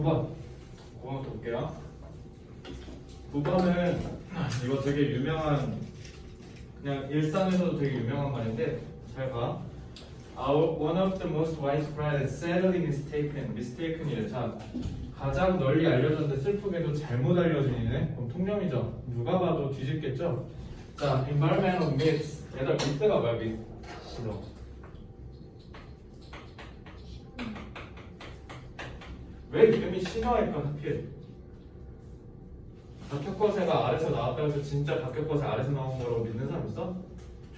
9번. 9번 볼게요. 9번은 이거 되게 유명한, 그냥 일상에서도 되게 유명한 말인데 잘 봐. One of the most widespread and sadly mistaken이래. 자, 가장 널리 알려졌는데 슬프게도 잘못 알려진이네. 그럼 통념이죠. 누가 봐도 뒤집겠죠. 자, environmental myths. 얘들 myth가 뭐야? myth. 싫어. 왜 이름이 신화일까 하필? 박혁거세가 아래서 나왔다고 해서 진짜 박혁거세 아래서 나온 거라고 믿는 사람 있어?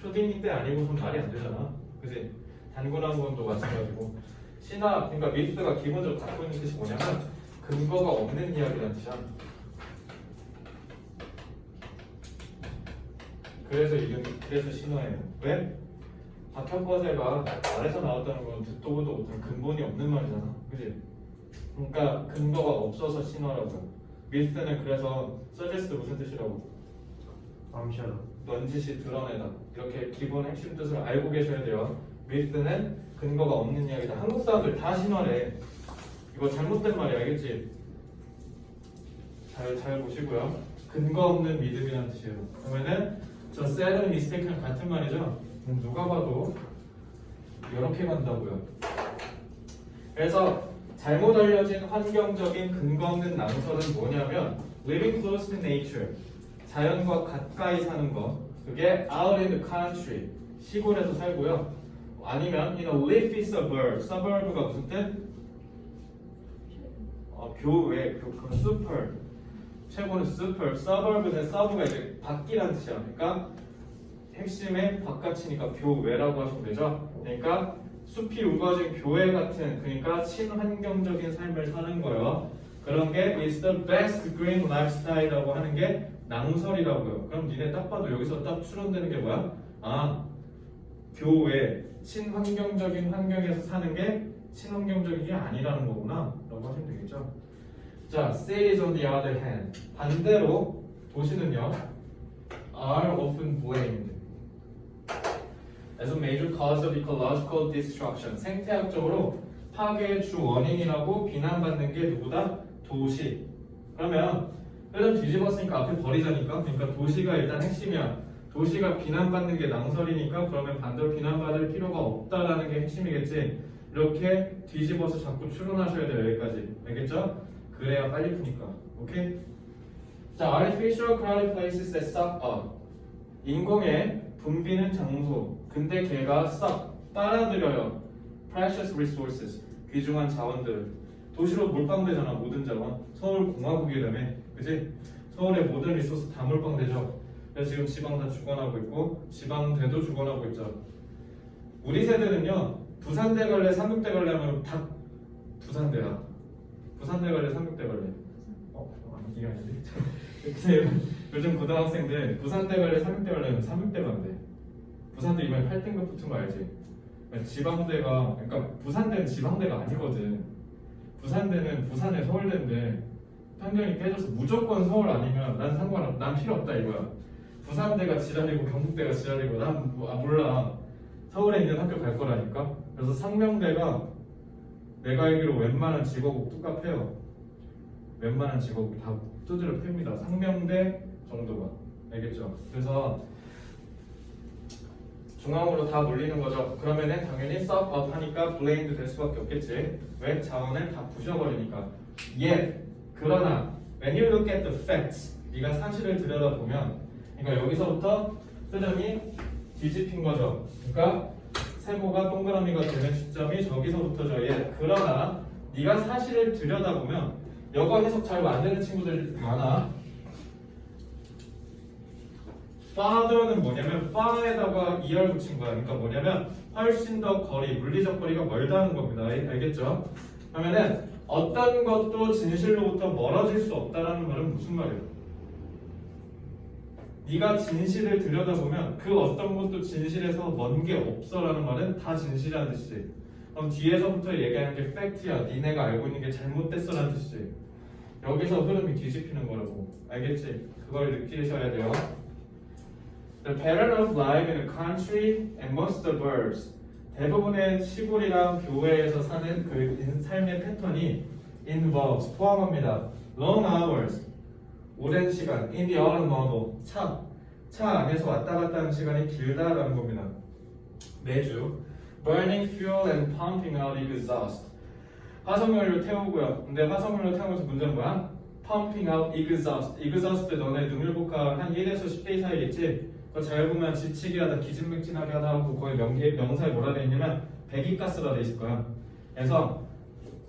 초딩 때 아니고선 말이 안 되잖아. 그지? 단군한군도 마찬가지고. 신화, 그러니까 미스가 기본적으로 갖고 있는 뜻이 뭐냐면 근거가 없는 이야기라는 뜻이야. 그래서 신화예요. 왜? 박혁거세가 아래서 나왔다는 건 듣도 보도 못한 근본이 없는 말이잖아. 그지? 그러니까 근거가 없어서 신화라고요. 미스는 그래서 suggest 무슨 뜻이라고? 암시하다. 넌지시 드러내다. 이렇게 기본 핵심 뜻을 알고 계셔야 돼요. 미스는 근거가 없는 이야기다. 한국 사람들 다 신화래. 이거 잘못된 말이 알겠지? 잘 보시고요. 근거 없는 믿음이라는 뜻이에요. 그러면은 저 sadly mistaken 같은 말이죠. 누가 봐도 이렇게 간다고요. 그래서 잘못 알려진 환경적인 근거 없는 낭설은 뭐냐면 living close to nature, 자연과 가까이 사는 거. 그게 out in the country, 시골에서 살고요. 아니면 in a leafy suburb, suburb가 무슨 뜻? 교외, 그건 super. 최고는 super. suburb는 suburb가 이제 밖이라는 뜻이야. 그러니까 핵심의 바깥이니까 교외라고 하시면 되죠. 그러니까 숲이 우거진 교회 같은, 그러니까 친환경적인 삶을 사는 거예요. 그런 게 is the best green lifestyle이라고 하는 게 낭설이라고요. 그럼 니네 딱 봐도 여기서 딱 추론되는 게 뭐야? 아, 교회, 친환경적인 환경에서 사는 게 친환경적인 게 아니라는 거구나 라고 하시면 되겠죠. 자, cities on the other hand, 반대로 도시는요 are often blamed as a major cause of ecological destruction. 생태학적으로 파괴의 주 원인이라고 비난받는 게 누구다? 도시. 그러면 흐름 뒤집었으니까 앞에 버리자니까. 그러니까 도시가 일단 핵심이야. 도시가 비난받는 게 낭설이니까 그러면 반대로 비난받을 필요가 없다라는 게 핵심이겠지. 이렇게 뒤집어서 자꾸 추론하셔야 돼요. 여기까지. 알겠죠? 그래야 빨리 푸니까. 오케이? 자, artificial crowded places that suck up. 인공의 붐비는 장소. 근데 걔가 싹 빨아들여요. precious resources, 귀중한 자원들을. 도시로 몰빵되잖아. 모든 자원. 서울 공화국이라며, 그지? 서울의 모든 리소스 다 몰빵되죠. 그래서 지금 지방 다 죽어나고 있고 지방대도 죽어나고 있죠. 우리 세대는요, 부산대 갈래, 삼육대 갈래 하면 다 부산대야. 부산대 갈래, 삼육대 갈래. 아니 이게 아닌데. 요즘 고등학생들 부산대 갈래, 삼육대 갈래 하면 삼육대 간대. 부산대 이번에 8등급 붙은 거 알지? 지방대가, 그러니까 부산대는 지방대가 아니거든. 부산대는 부산의 서울대인데 편견이 깨져서 무조건 서울 아니면 난 필요 없다 이거야. 부산대가 지랄이고 경북대가 지랄이고 난 몰라. 서울에 있는 학교 갈 거라니까. 그래서 상명대가 내가 알기로 웬만한 직업국 똑같아요. 웬만한 직업국 다 두드려 팹니다. 상명대 정도가. 알겠죠? 그래서 중앙으로 다 몰리는 거죠. 그러면은 당연히 suck up 하니까 blamed 될 수밖에 없겠지. 왜? 자원을 다 부셔버리니까. 그러나 when you look at the facts, 네가 사실을 들여다보면, 그러니까 여기서부터 표정이 뒤집힌 거죠. 그러니까 세모가 동그라미가 되는 시점이 저기서부터죠. 그러나 네가 사실을 들여다보면, 영어 해석 잘 안 되는 친구들 많아. farther는 뭐냐면 far에다가 er 붙인 거야. 그러니까 뭐냐면 훨씬 더 거리, 물리적 거리가 멀다는 겁니다. 알겠죠? 그러면은 어떤 것도 진실로부터 멀어질 수 없다라는 말은 무슨 말이에요? 네가 진실을 들여다보면 그 어떤 것도 진실에서 먼 게 없어라는 말은 다 진실이라는 뜻이지. 그럼 뒤에서부터 얘기하는 게 팩트야. 니네가 알고 있는 게 잘못됐어라는 뜻이지. 여기서 흐름이 뒤집히는 거라고. 알겠지? 그걸 느끼셔야 돼요. The pattern of life in a country and most suburbs. 대부분의 시골이랑 교외에서 사는 그 삶의 패턴이 involves 포함합니다. long hours 오랜 시간 in the automobile 차 안에서 왔다 갔다 하는 시간이 길다라는 겁니다. 매주 burning fuel and pumping out exhaust 화석연료 태우고요. 근데 화석연료 태우면서 문제는 뭐야? pumping out exhaust exhaust 너네 능률복합 한 1에서 10배 사이겠지? 그거 잘 보면 지치게 하다 기진맥진하게 하다 하고 거의 명사에 뭐라 돼 있냐면 배기가스가 돼 있을 거야. 그래서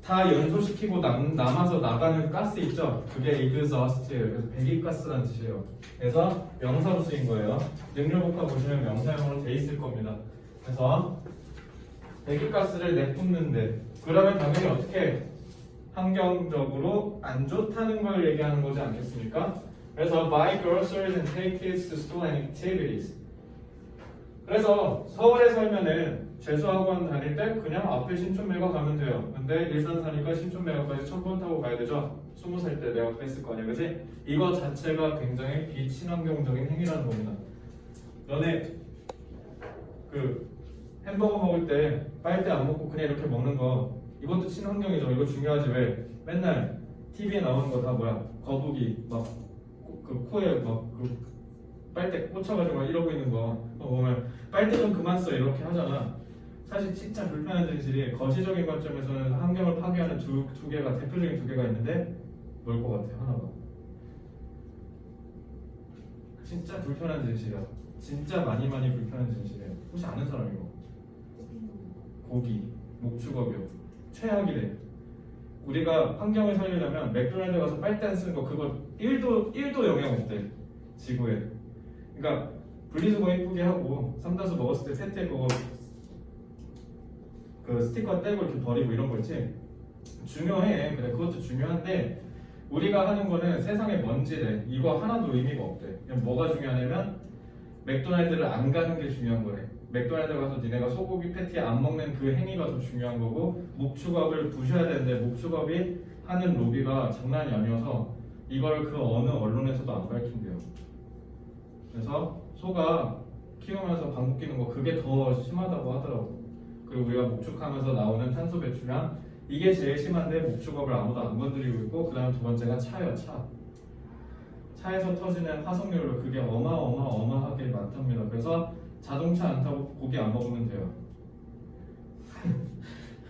다 연소시키고 남아서 나가는 가스 있죠? 그게 exhaust예요. 그래서 배기가스라는 뜻이에요. 그래서 명사로 쓰인 거예요. 능률복합 보시면 명사형으로 돼 있을 겁니다. 그래서 배기가스를 내뿜는데 그러면 당연히 어떻게 환경적으로 안 좋다는 걸 얘기하는 거지 않겠습니까? 그래서 buy groceries and take kids to school and activities. 그래서 서울에 살면은 재수학원 다닐 때 그냥 앞에 신촌매가 가면 돼요. 근데 일산 사니까 신촌매가까지 1000번 타고 가야 되죠. 20살 때 내가 그랬을 거 아니야, 그지? 이거 자체가 굉장히 비친환경적인 행위라는 겁니다. 너네 그 햄버거 먹을 때 빨대 안 먹고 그냥 이렇게 먹는 거 이것도 친환경이죠. 이거 중요하지. 왜? 맨날 TV에 나오는 거 다 뭐야? 거북이 막 그 코에 막 그 빨대 꽂혀가지고 막 이러고 있는 거 보면 빨대 좀 그만 써 이렇게 하잖아. 사실 진짜 불편한 진실이 거시적인 관점에서는 환경을 파괴하는 두 개가 대표적인 두 개가 있는데 뭘 것 같아? 하나가 진짜 불편한 진실이야. 진짜 많이 불편한 진실이에요. 혹시 아는 사람 이거? 고기, 목축업이요. 최악이래. 우리가 환경을 살리려면 맥도날드 가서 빨대 안 쓰는 거 그거 1도 영향 없대. 지구에. 그러니까 분리수거 이쁘게 하고 삼다수 먹었을 때 세트에 그거 그 스티커 떼고 이렇게 버리고 이런 거 있지. 중요해. 그래 그것도 중요한데 우리가 하는 거는 세상에 먼지래. 이거 하나도 의미가 없대. 그냥 뭐가 중요하냐면 맥도날드를 안 가는 게 중요한 거래. 맥도날드 가서 니네가 소고기 패티 안 먹는 그 행위가 더 중요한 거고 목축업을 부셔야 되는데 목축업이 하는 로비가 장난이 아니어서 이걸 그 어느 언론에서도 안 밝힌대요. 그래서 소가 키우면서 방귀 뀌는 거 그게 더 심하다고 하더라고. 그리고 우리가 목축하면서 나오는 탄소 배출량 이게 제일 심한데 목축업을 아무도 안 건드리고 있고 그 다음 두 번째가 차예요. 차에서 터지는 화석연료 그게 어마어마하게 많답니다. 그래서 자동차 안 타고 고기 안 먹으면 돼요.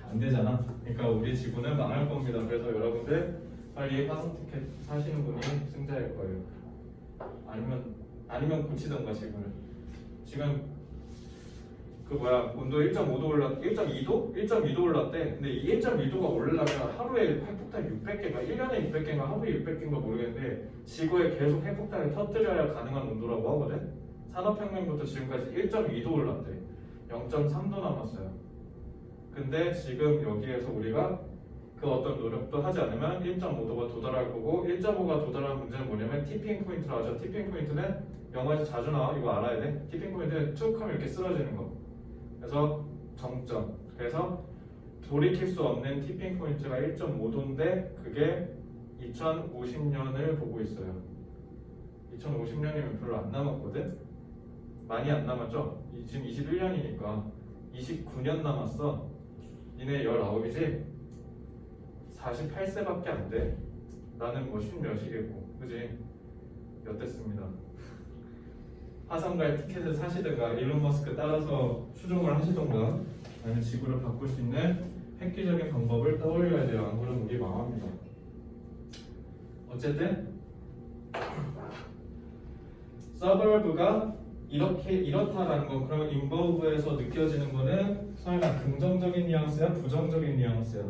안 되잖아. 그러니까 우리 지구는 망할 겁니다. 그래서 여러분들 빨리 화성 티켓 사시는 분이 승자일 거예요. 아니면 고치던가 지금은. 지금 그 뭐야 온도 1.5도 올랐 1.2도? 1.2도 올랐대. 근데 이 1.2도가 오르려면 하루에 핵폭탄 600개인가 1년에 600개인가 하루에 600개인가 모르겠는데 지구에 계속 핵폭탄을 터뜨려야 가능한 온도라고 하거든. 산업혁명부터 지금까지 1.2도 올랐대. 0.3도 남았어요. 근데 지금 여기에서 우리가 그 어떤 노력도 하지 않으면 1.5도가 도달할 거고 1.5가 도달할 문제는 뭐냐면 티핑 포인트라고 하죠. 티핑 포인트는 영화에서 자주 나와. 이거 알아야 돼. 티핑 포인트는 툭 하면 이렇게 쓰러지는 거. 그래서 정점. 그래서 돌이킬 수 없는 티핑 포인트가 1.5도인데 그게 2050년을 보고 있어요. 2050년이면 별로 안 남았거든. 많이 안 남았죠? 지금 21년이니까 29년 남았어. 니네 19이지? 48세밖에 안 돼. 나는 뭐 50몇이겠고 그지? 몇 됐습니다. 화성 갈 티켓을 사시든가 일론 머스크 따라서 추종을 하시던가 아니면 지구를 바꿀 수 있는 획기적인 방법을 떠올려야 돼요. 안 그러면 우리 망합니다. 어쨌든 서버브가 이렇다라는 건 그러면 인버브에서 느껴지는 거는 설마 긍정적인 뉘앙스야? 부정적인 뉘앙스야?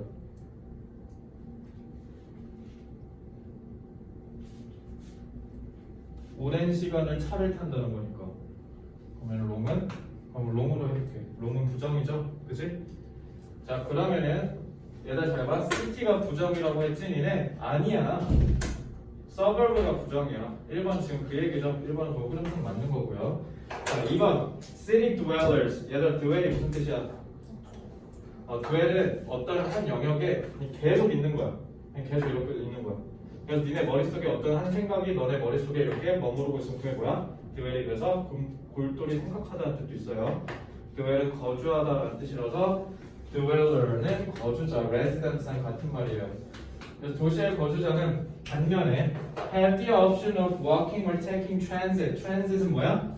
오랜 시간을 차를 탄다는 거니까. 그러면 롱은? 그럼 롱으로 해볼게. 롱은 부정이죠? 그치? 자 그러면은 얘들 잘 봐. 시티가 부정이라고 했지 니네? 아니야. 서버브가 부정이야. 1번 지금 그 얘기죠. 1번은 뭐 흐름상 맞는 거고요. 자 2번 city dwellers. 얘들 dwell이 무슨 뜻이야? dwell은 어떤 한 영역에 계속 있는 거야. 그냥 계속 이렇게 있는 거야. 그래서 니네 머릿속에 어떤 한 생각이 너네 머릿속에 이렇게 머무르고 있으면 그게 뭐야? dwell이 그래서 골똘히 생각하다는 뜻도 있어요. dwell은 거주하다라는 뜻이라서 dweller는 거주자, residents랑 같은 말이에요. 그래서 도시의 거주자는 반면에 have the option of walking or taking transit. transit은 뭐야?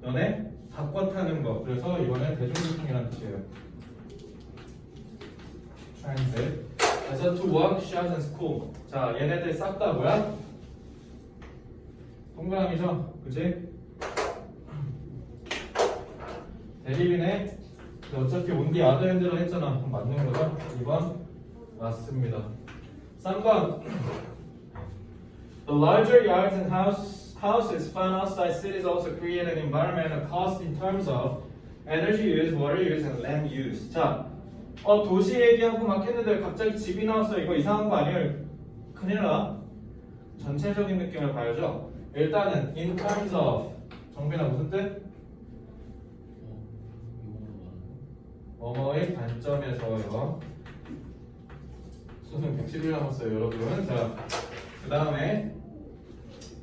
너네 바꿔 타는 거. 그래서 이거는 대중교통이라는 뜻이에요. transit. 그래서 to walk, shop, and school. 자, 얘네들 싹 다 뭐야? 동그라미죠? 그치? 대립이네. 어차피 온디 아더핸드로 했잖아. 그럼 맞는 거죠? 2번 맞습니다. 3번 The larger yards and houses found outside cities also create an environmental cost in terms of energy use, water use, and land use. 자, 도시 얘기하고 막 했는데 갑자기 집이 나왔어. 이거 이상한 거 아니에요? 큰일 나. 전체적인 느낌을 봐야죠. 일단은 in terms of 정빈아 무슨 뜻? 뭐뭐의 관점에서요. 수능 111 남았어요, 여러분. 자, 그 다음에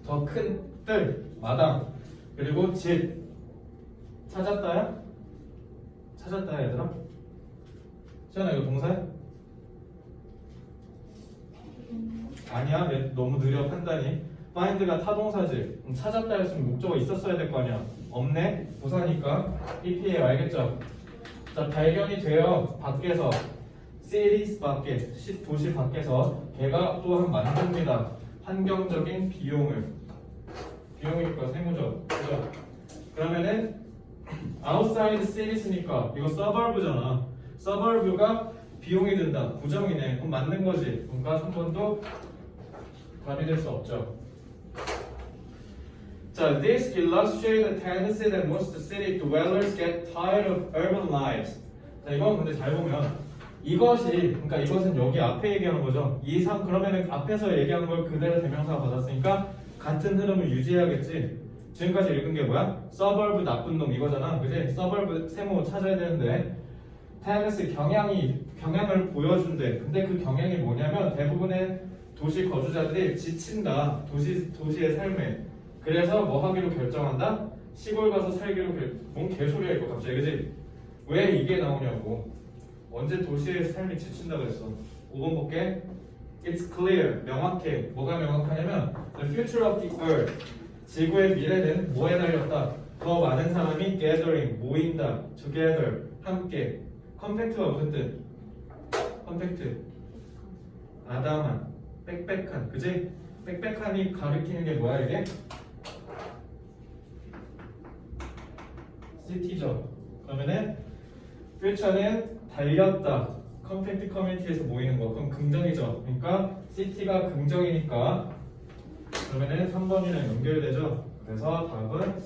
더 큰 뜰, 마당, 그리고 집 찾았다야? 찾았다야, 얘들아? 시연아, 이거 동사야? 아니야, 왜 너무 느려 판단이. find가 타동사지. 찾았다 했으면 목적어 있었어야 될 거 아니야. 없네? 부사니까 EPA 알겠죠? 자, 발견이 돼요. 밖에서 cities 밖에, 도시 밖에서 걔가 또한 만듭니다. 환경적인 비용을. 비용이니까 세무죠. 그죠? 그러면은 outside cities니까 이거 suburb잖아. suburb가 비용이 든다. 부정이네. 그럼 맞는 거지. 그러니까 한 번도 답이 될 수 없죠. 자, this illustrates the tendency that most city dwellers get tired of urban lives. 자, 이건 근데 잘 보면 그러니까 이것은 여기 앞에 얘기하는 거죠. 이상 그러면은 앞에서 얘기한 걸 그대로 대명사가 받았으니까 같은 흐름을 유지해야겠지. 지금까지 읽은 게 뭐야? suburb 나쁜 놈 이거잖아, 그지? suburb 세모 찾아야 되는데 tendency 경향을 보여준대. 근데 그 경향이 뭐냐면 대부분의 도시 거주자들이 지친다. 도시의 삶에. 그래서 뭐 하기로 결정한다? 시골 가서 살기로 뭔 개소리야 이거 갑자기, 그지? 왜 이게 나오냐고. 언제 도시의 삶이 지친다고 했어? 5번 볼게. It's clear. 명확해. 뭐가 명확하냐면 The future of the earth. 지구의 미래는 뭐에 달렸다? 더 많은 사람이 gathering. 모인다. together. 함께. 컴팩트가 무슨 뜻? 컴팩트. 아담한. 빽빽한. 그지? 빽빽한이 가리키는 게 뭐야 이게? 시티죠. 그러면은 future는 달렸다. 컴팩트 커뮤니티에서 모이는 거. 그럼 긍정이죠. 그러니까 시티가 긍정이니까 그러면은 3번이랑 연결되죠. 그래서 답은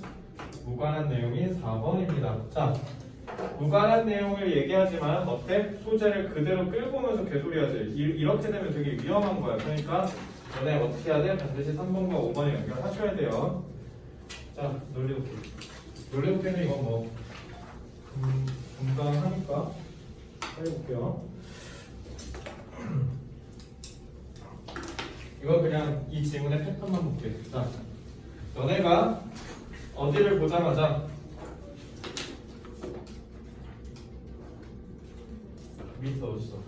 무관한 내용이 4번입니다. 자, 무관한 내용을 얘기하지만 어때? 소재를 그대로 끌고 오면서 개소리하지. 이렇게 되면 되게 위험한 거야. 그러니까 너네 어떻게 해야 돼? 반드시 3번과 5번에 연결하셔야 돼요. 자, 논리독해. 논리독해는 이건 뭐 금방 하니까 해볼게요. 이거 그냥 이 지문의 패턴만 볼게. 자, 너네가 어디를 보자마자 밑에 어딨어?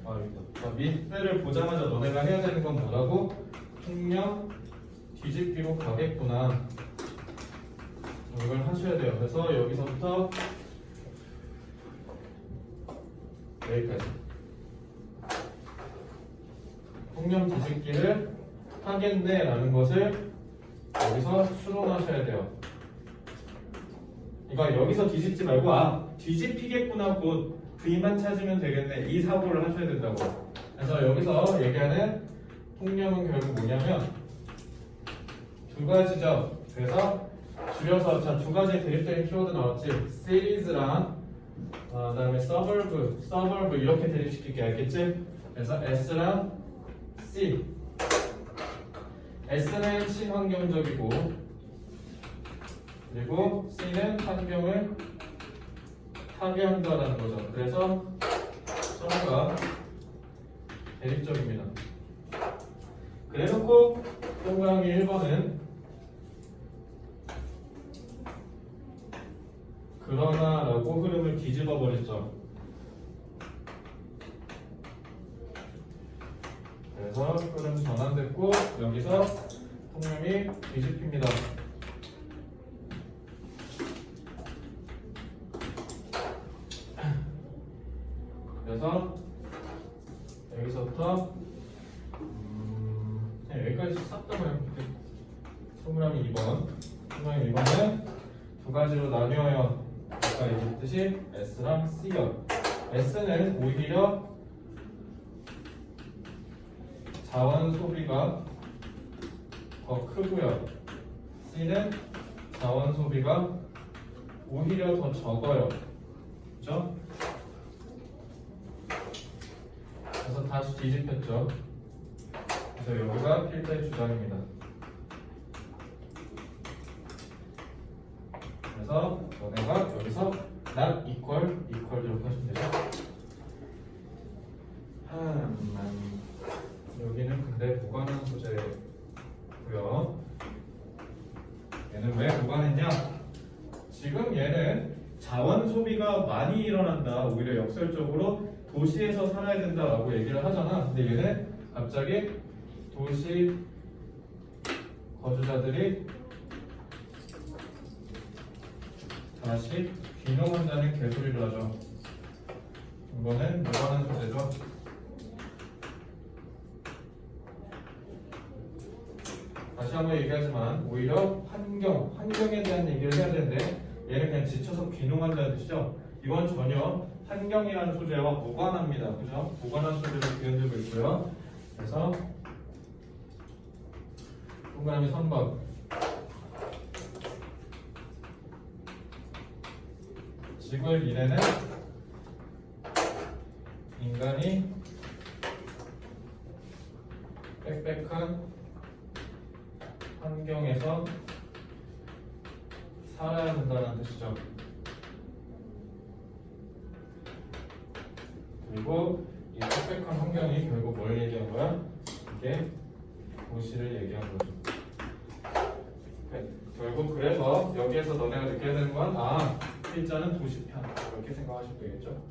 여기다. 자, 밑에를 보자마자 너네가 해야 되는 건 뭐라고? 풍력 뒤집기로 가겠구나. 이걸 하셔야 돼요. 그래서 여기서부터 여기까지 풍력 뒤집기를 하겠네 라는 것을 여기서 수론하셔야 돼요. 그러니까 여기서 뒤집지 말고 뒤집히겠구나 곧 V만 찾으면 되겠네 이 사고를 하셔야 된다고. 그래서 여기서 얘기하는 풍력은 결국 뭐냐면 두 가지죠. 그래서 줄여서 자, 두 가지 대립적인 키워드 나왔지. cities랑 그다음에 suburb 이렇게 대립시킬게. 알겠지? 그래서 S랑 C. S는 친환경적이고 그리고 C는 환경을 파괴한다라는 거죠. 그래서 서로가 대립적입니다. 그래놓고 동그라미 1번은 그러나 라고 흐름을 뒤집어 버렸죠. 그래서 흐름 전환됐고 여기서 통념이 뒤집힙니다. 그래서 여기서부터 그냥 여기까지 싹 다 그냥 동그라미 2번. 동그라미 2번은 두 가지로 나뉘어요. 아까 얘기했듯이 S랑 C요. S는 오히려 자원 소비가 더 크고요. C는 자원 소비가 오히려 더 적어요. 그죠? 그래서 다시 뒤집혔죠. 그래서 여기가 필자의 주장입니다. 그래서 너네가 여기서 not equal 이렇게 하시면 되죠. 여기는 근데 무관한 소재고요. 얘는 왜 무관했냐? 지금 얘는 자원 소비가 많이 일어난다. 오히려 역설적으로 도시에서 살아야 된다라고 얘기를 하잖아. 근데 얘는 갑자기 도시 거주자들이 다시 귀농한다는 개소리를 하죠. 이거는 무관한 소재죠. 다시 한번 얘기하지만 오히려 환경에 대한 얘기를 해야 되는데 얘는 그냥 지쳐서 귀농한다는 뜻이죠. 이건 전혀 환경이라는 소재와 무관합니다. 그죠? 무관한 소재로 구현되고 있고요. 그래서 동그라미 3번 지구의 미래는 인간이 빽빽한 환경에서 살아야 된다는 뜻이죠. 그리고 이 빽빽한 환경이 결국 뭘 얘기한 거야? 이게 도시를 얘기한 거죠. 결국 그래서 여기에서 너네가 느껴야 되는 건 필자는 도시편 이렇게 생각하시면 되겠죠.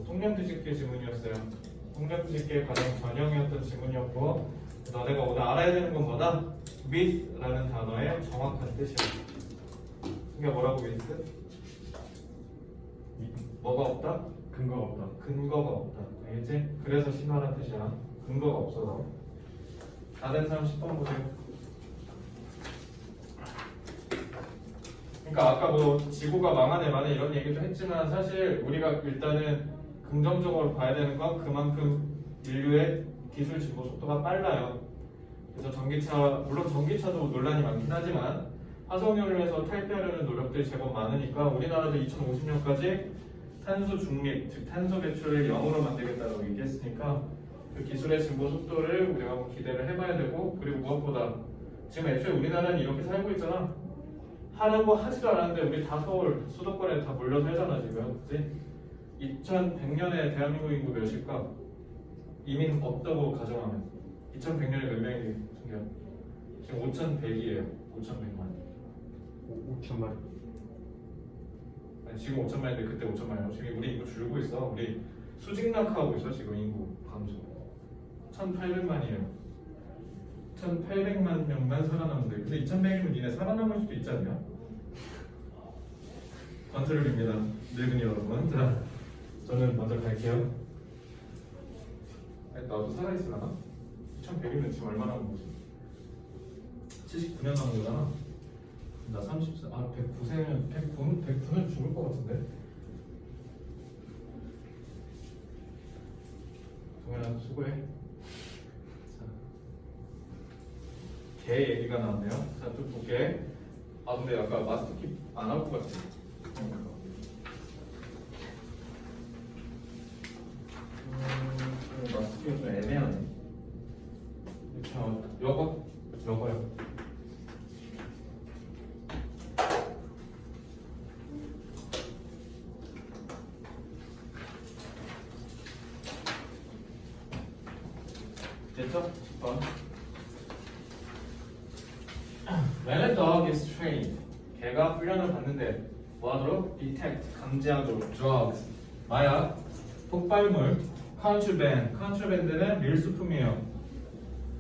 통념 뒤집기 지문이었어요. 통념 뒤집기의 가장 전형이었던 지문이었고 너네가 오늘 알아야 되는 건 뭐다? with라는 단어의 정확한 뜻이야. 이게 뭐라고 with? 뭐가 없다? 근거가 없다. 근거가 없다. 알겠지? 그래서 심하란 뜻이야. 근거가 없어서. 다 된 사람 10번 보세요. 그러니까 아까 뭐 지구가 망하네 마네 이런 얘기도 했지만 사실 우리가 일단은 긍정적으로 봐야 되는 건 그만큼 인류의 기술 진보 속도가 빨라요. 그래서 전기차, 물론 전기차도 논란이 많긴 하지만 화석연료에서 탈피하려는 노력들이 제법 많으니까 우리나라도 2050년까지 탄소 중립, 즉 탄소 배출을 0으로 만들겠다고 얘기했으니까 그 기술의 진보 속도를 우리가 한번 기대를 해봐야 되고 그리고 무엇보다 지금 애초에 우리나라는 이렇게 살고 있잖아. 하려고 하지도 않았는데 우리 다 서울 수도권에 다 몰려서 하잖아 지금. 그치? 2100년에 대한민국 인구 몇일까? 이민 없다고 가정하면 2100년에 몇 명이 생겨? 지금 5100이에요. 5100만. 5천만. 아니, 지금 5천만인데 그때 5천만이에요. 지금 우리 인구 줄고 있어. 우리 수직낙하하고 있어 지금 인구 감소. 1800만이에요. 1800만 명만 살아남는데 근데 2100이면 니네 살아남을 수도 있지 않냐? 컨트롤입니다. 늙은이 여러분. 자, 저는 먼저 갈게요. 나도 살아있으려나? 2100이면 지금 얼마 남은 거지? 79년 남은 거잖아. 나 34, 109세면 109면 죽을 것 같은데. 동현아 수고해. 자, 개 얘기가 나왔네요. 자, 좀 볼게. 근데 아까 마스터키 안 할 것 같아. 마스터키가 좀 애매하네. 자, 여거요. 됐죠? 10번. When a dog is trained, 개가 훈련을 받는데 뭐하도록? detect, 감지하도록 drugs, 마약, 폭발물, contraband. contraband는 밀수품이에요.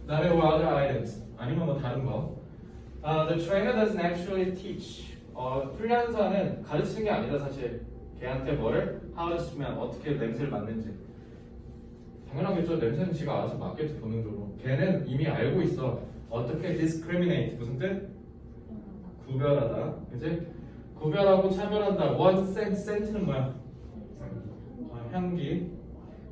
그다음에 what other items? 아니면 뭐 다른 거. The trainer doesn't actually teach. 훈련사는 가르치는 게 아니다 사실. 걔한테 뭐를 how to smell, 어떻게 냄새를 맡는지. 당연하겠죠. 냄새는 지가 알아서 맡겠지 본능적으로. 걔는 이미 알고 있어. 어떻게 discriminate 무슨 뜻? 구별하다. 그지? 구별하고 차별한다. What scent는 뭐야? 향기.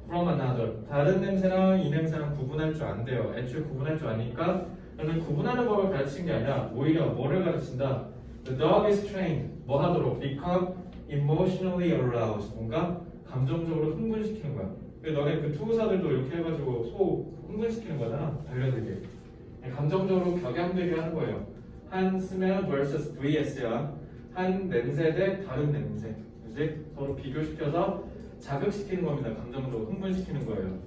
From another. 다른 냄새랑 이 냄새랑 구분할 줄 안 돼요. 애초에 구분할 줄 아니까. 그러면 구분하는 법을 가르친 게 아니라 오히려 뭐를 가르친다? The dog is trained. 뭐 하도록? Become emotionally aroused. 뭔가 감정적으로 흥분시키는 거야. 너네 그 투구사들도 이렇게 해가지고 소 흥분시키는 거잖아. 달려들게. 감정적으로 격양되게 하는 거예요. 한 smell vs vs야. 한 냄새 대 다른 냄새. 그지? 서로 비교시켜서 자극시키는 겁니다. 감정적으로 흥분시키는 거예요.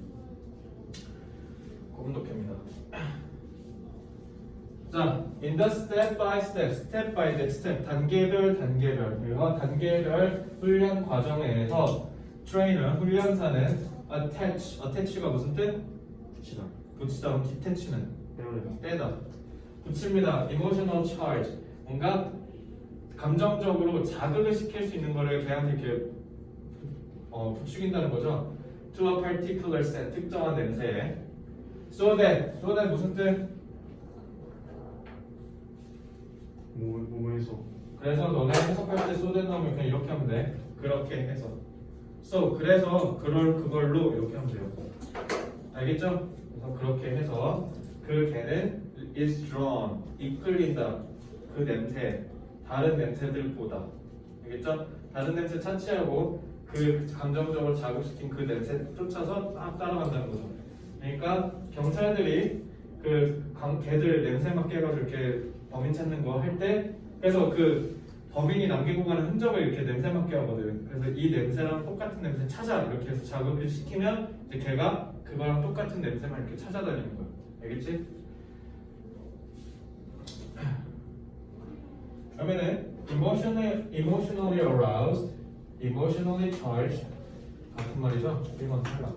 고분독해입니다. 자, in the step by step, 단계별, 그리고 단계별 훈련 과정에서 트레이너, 훈련사는 attach가 무슨 뜻? 붙이다. 붙이다, detach는 때문에. 떼다. 붙입니다. emotional charge. 뭔가 감정적으로 자극을 시킬 수 있는 거를 걔한테 이렇게 부추긴다는 거죠. to a particular scent, 특정한 냄새에. so that 무슨 뜻? 뭐에서? 그래서 너네 해석할 때 so that 나오면 그냥 이렇게 하면 돼. 그렇게 해서. so 그래서 그걸로 이렇게 하면 돼요. 알겠죠? 그래서 그렇게 해서 그 개는 is drawn, 이끌린다. 그 냄새, 다른 냄새들보다. 알겠죠? 다른 냄새 차치하고 그 감정적으로 자극시킨 그 냄새 쫓아서 딱 따라간다는 거죠. 그러니까 경찰들이 그 개들 냄새 맡게 해가지고 이렇게 범인 찾는 거 할 때, 그래서 그 범인이 남기고 가는 흔적을 이렇게 냄새 맡게 하거든. 그래서 이 냄새랑 똑같은 냄새 찾아 이렇게 해서 자극을 시키면 이제 걔가 그거랑 똑같은 냄새만 이렇게 찾아다니는 거야. 알겠지? 그러면은 emotionally aroused, emotionally charged 같은 말이죠? 1번 탈락.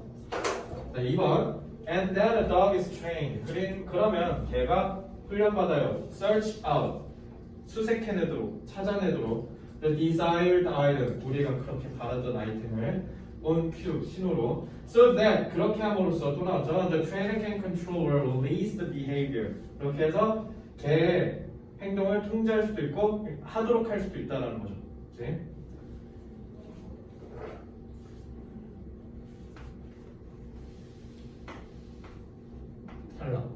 자, 2번 and then a dog is trained. 그러면 걔가 훈련받아요. search out, 수색해내도록, 찾아내도록 the desired item, 우리가 그렇게 바라던 아이템을 on cue, 신호로 so that, 그렇게 함으로써 또 나왔죠. the trainer can control or release the behavior. 그렇게 해서 걔의 행동을 통제할 수도 있고 하도록 할 수도 있다는 거죠. 그치? 탈락.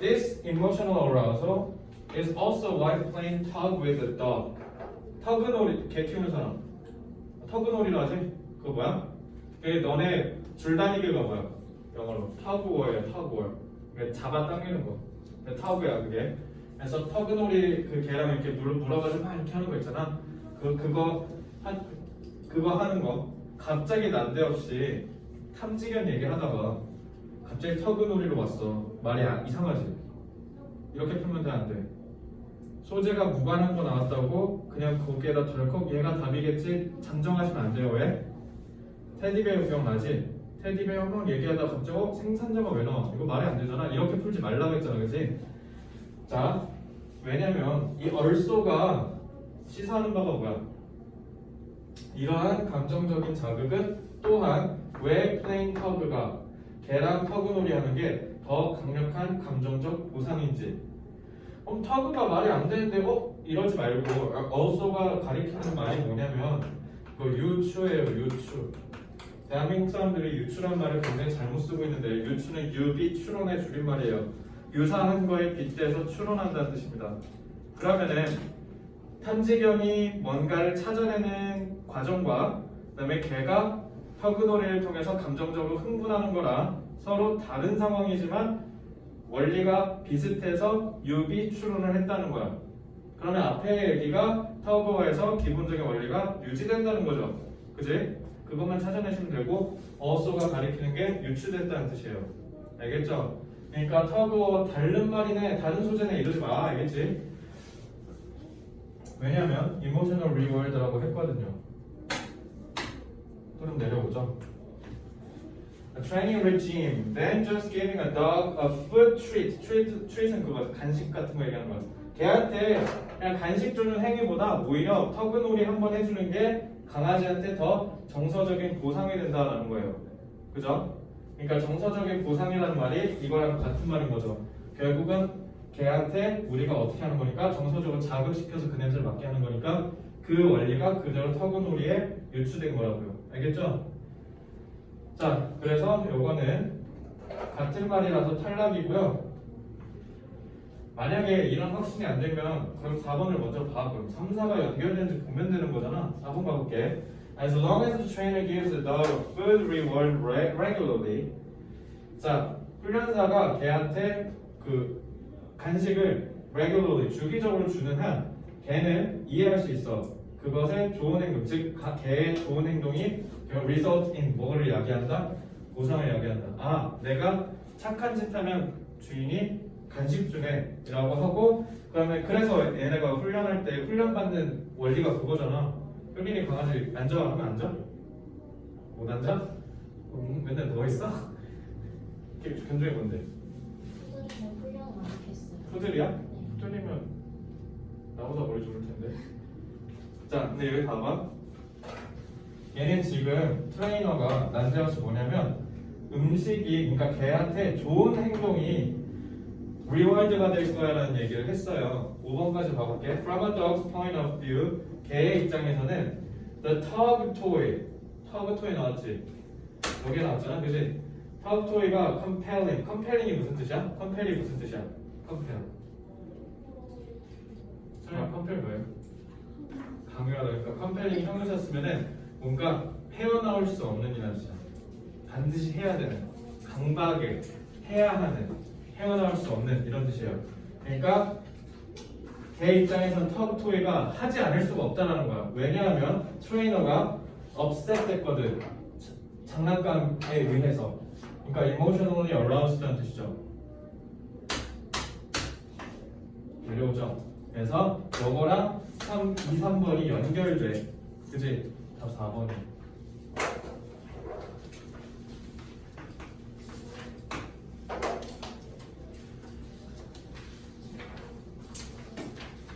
This emotional arousal is also like playing tug with a dog. 터그놀이, 개 키우는 사람. 터그놀이로 하지? 그거 뭐야? 그게 너네 줄다니기가 뭐야? 영어로 터그워예요, 터그워. 그러니까 잡아당기는 거. 터그야 그게. 그래서 터그놀이 그 개랑 이렇게 물어가지고 막 이렇게 하는 거 있잖아. 그거 하는 거. 갑자기 난데없이 탐지견 얘기하다가 갑자기 터그놀이로 왔어. 말이 이상하지? 이렇게 풀면 돼, 안 돼? 소재가 무관한 거 나왔다고 그냥 거기에다 덜컥 얘가 답이겠지? 잠정하시면 안 돼요. 왜? 테디베어 기억나지? 테디베어 막 얘기하다가 갑자기 생산자가 왜 나와? 이거 말이 안 되잖아. 이렇게 풀지 말라고 했잖아, 그치? 자, 왜냐면 이 얼쏘가 시사하는 바가 뭐야? 이러한 감정적인 자극은 또한 왜 플레인 터그가 개랑 터그놀이 하는 게 더 강력한 감정적 보상인지. 터그가 말이 안 되는데 이러지 말고 어쏘가 가리키는 말이 뭐냐면 그 유추예요. 유추. 대한민국 사람들이 유추란 말을 굉장히 잘못 쓰고 있는데 유추는 유비 추론의 줄임말이에요. 유사한 거에 빗대서 추론한다는 뜻입니다. 그러면은 탐지견이 뭔가를 찾아내는 과정과 그다음에 개가 터그놀이를 통해서 감정적으로 흥분하는 거랑 서로 다른 상황이지만 원리가 비슷해서 유비 추론을 했다는 거야. 그러면 앞에 얘기가 터그워에서 기본적인 원리가 유지된다는 거죠. 그지? 그것만 찾아내시면 되고 어쏘가 가리키는 게 유추됐다는 뜻이에요. 알겠죠? 그러니까 터그워 다른 말이네, 다른 소재네 이러지 마. 알겠지? 왜냐면 emotional reward라고 했거든요. 흐름 내려오죠. A training regime, then just giving a dog a food treat. treat은 그거 간식 같은 거 얘기하는 거야. 걔한테 그냥 간식 주는 행위보다 오히려 터그놀이 한번 해주는 게 강아지한테 더 정서적인 보상이 된다라는 거예요. 그죠? 그러니까 정서적인 보상이라는 말이 이거랑 같은 말인 거죠. 결국은 걔한테 우리가 어떻게 하는 거니까 정서적으로 자극시켜서 그 냄새를 맡게 하는 거니까 그 원리가 그대로 터그놀이에 유추된 거라고요. 알겠죠? 자, 그래서 요거는 같은 말이라서 탈락이고요. 만약에 이런 확신이 안 되면 그럼 4번을 먼저 봐. 그럼 3, 4가 연결되는지 보면 되는 거잖아. 4번 가볼게. As long as the trainer gives the dog a food reward regularly. 자, 훈련사가 걔한테 그 간식을 regularly 주기적으로 주는 한 걔는 이해할 수 있어. 그것의 좋은 행동, 즉 걔의 좋은 행동이 result in 뭐를 야기한다? 보상을 야기한다. 아, 내가 착한 짓 하면 주인이 간식 주네 라고 하고 그다음에 그래서 얘네가 훈련할 때 훈련받는 원리가 그거잖아. 흑인이 강아지 앉아 하면 앉아? 못 앉아? 맨날 누워있어? 견종이 뭔데? 푸들이는 훈련을 안 했어요. 푸들이야? 네. 푸들이면 나보다 머리 좋을 텐데. 자, 근데 여기 봐봐. 얘는 지금 트레이너가 난데없이 뭐냐면 음식이 그러니까 걔한테 좋은 행동이 리워드가 될 거야라는 얘기를 했어요. 5번까지 봐볼게. From a dog's point of view, 걔의 입장에서는 the tug toy 나왔지? 여기 나왔잖아, 그지? tug toy가 compelling이 무슨 뜻이야? compell이 무슨 뜻이야? compel. 설마 compel 뭐예요? 강요하다. 그러니까 compelling이 형용사 쓰면은 뭔가 헤어나올 수 없는 이라는 뜻이야. 반드시 해야 되는, 강박에 해야 하는, 헤어나올 수 없는 이런 뜻이에요. 그러니까 걔 입장에서는 터그토이가 하지 않을 수가 없다는 거야. 왜냐하면 트레이너가 upset 됐거든. 장난감에 의해서. 그러니까 emotionally aroused라는 뜻이죠. 내려오죠. 그래서 요거랑 2, 3번이 연결돼. 그지? 답 4번이.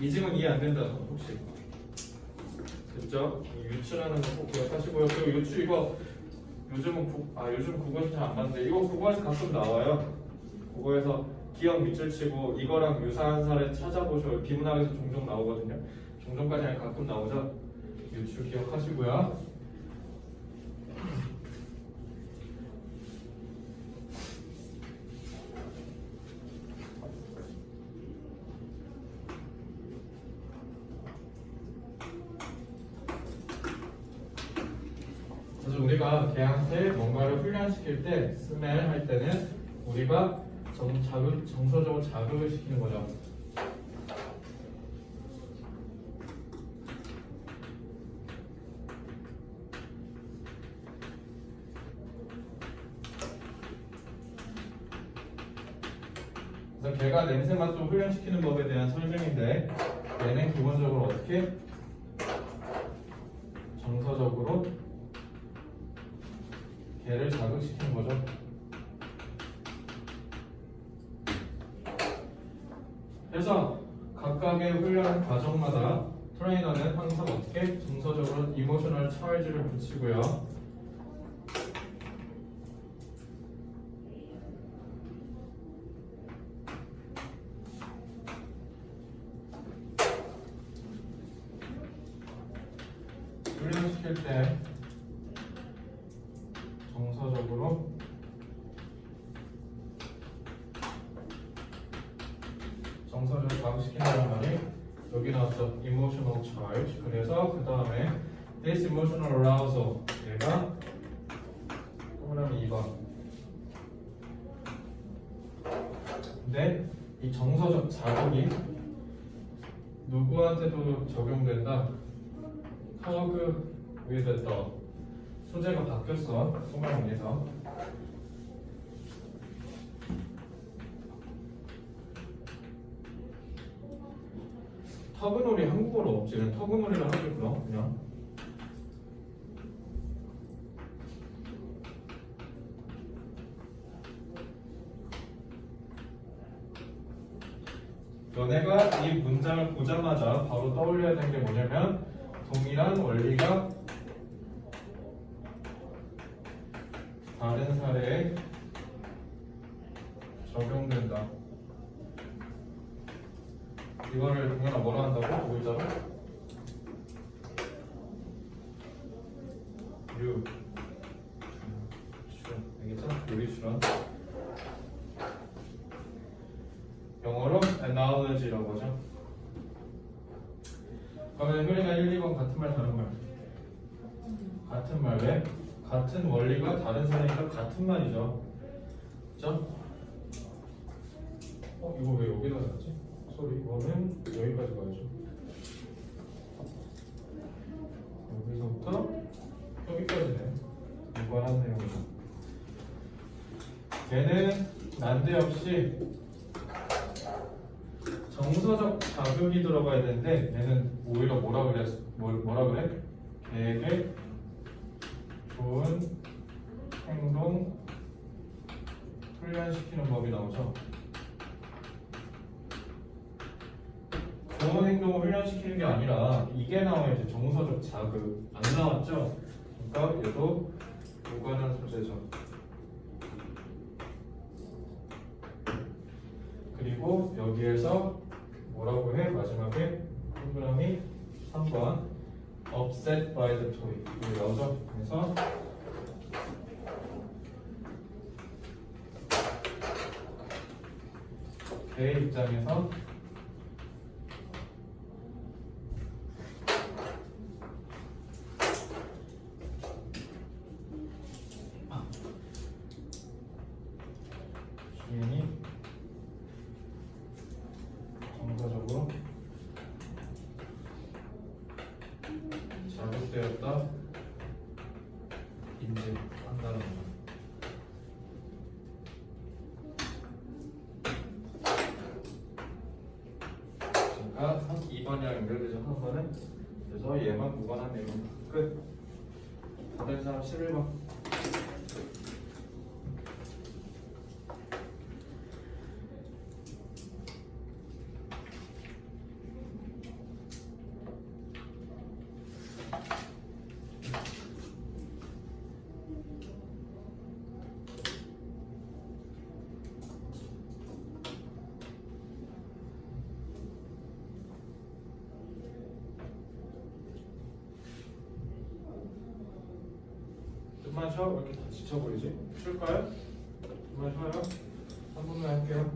이 질문 이해 안 된다 혹시? 됐죠? 유추라는 거 꼭 기억하시고요. 그리고 유추 이거 요즘 국어에서 잘 안 봤는데 이거 국어에서 가끔 나와요. 국어에서 기억 밑줄 치고 이거랑 유사한 사례 찾아보셔. 비문학에서 종종 나오거든요. 종종까지 아니라 가끔 나오죠. 유추 기억하시고요. 그래서 우리가 걔한테 뭔가를 훈련시킬 때, 스멜 할 때는 우리가 정서적으로 자극을 시키는 거죠. 그래서 걔가 냄새 맡도 훈련시키는 법에 대한 설명인데, 얘는 기본적으로 어떻게 정서적으로 걔를 자극시키는 거죠. 그래서 각각의 훈련 과정마다 트레이너는 항상 어떻게 정서적으로 이모셔널 차이즈를 붙이고요. 훈련시킬 때 정서적으로 자극시킨다는 말이 여기 나왔죠. emotional charge. 그래서 그 다음에 this emotional arousal 얘가 그러면 2번. 근데 이 정서적 자극이 누구한테도 적용된다. tug with the dog. 소재가 바뀌었어. 소명에서. 터그놀이 한국어로 없지. 그냥 터그놀이를 하지 그럼 그냥. 너네가 이 문장을 보자마자 바로 떠올려야 되는 게 뭐냐면 동일한 원리가 다른 사례에 적용된다. 이거를 동현아 뭐라 한다고? 보이자로? 추론. 알겠죠? 요리 추론. 영어로 analogy라고 하죠. 그러면 효리가 1, 2번 같은 말 다른 말? 같은 말. 왜? 같은 원리가 다른 사례니까 같은 말이죠. 그죠? 이거 왜 여기다 놨지? 소리 이거는 여기까지 가야죠. 여기서부터 여기까지네. 무관한 내용이죠. 얘는 난데없이 정서적 자극이 들어가야 되는데 얘는 오히려 뭐라 그래? 되게 좋은 행동 훈련시키는 법이 나오죠. 좋은 행동을 훈련시키는 게 아니라 이게 나와야지. 정서적 자극 안 나왔죠? 그러니까 얘도 무관한 소재죠. 그리고 여기에서 뭐라고 해? 마지막에 동그라미 3번 upset by the toy 이거 나오죠? 그래서 내 입장에서 주인이 정서적으로 자극되었다 인지한다는 거죠. 그러니까 2번이랑 연결되죠. 한 번은 그래서 얘만 무관한 내용 끝. 다른 사람 11번. 좀만 쉬어? 왜 이렇게 다 지쳐 보이지? 쉴까요? 좀만 쉬어요? 한 번만 할게요.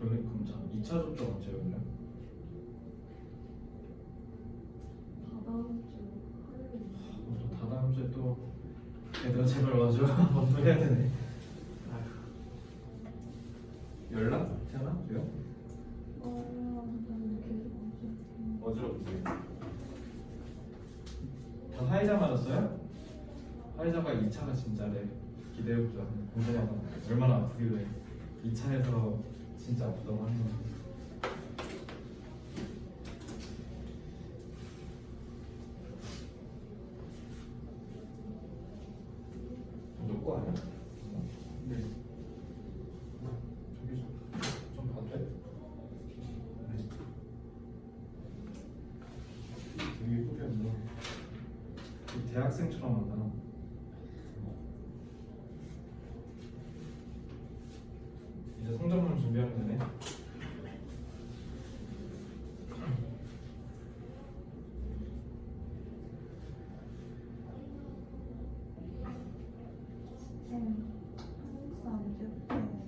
너네 그럼 2차 접종 언제였냐? 다다음 주에 또 얘들아 제발 와줘. 업무해야 되네. 아휴. 연락? 태어나? 돼요? 어지럽지? 다 화이자 맞았어요? 화이자가 2차가 진짜래. 기대해보자. 궁금하다. 얼마나 아프길래 2차에서 진짜 아프다고 하는 거지. 너거 아니야? 네. 저기 좀 봐도 돼? 네. 되게 예쁘게 한다. 대학생처럼 한다. 이제 성적만 준비하면 되네.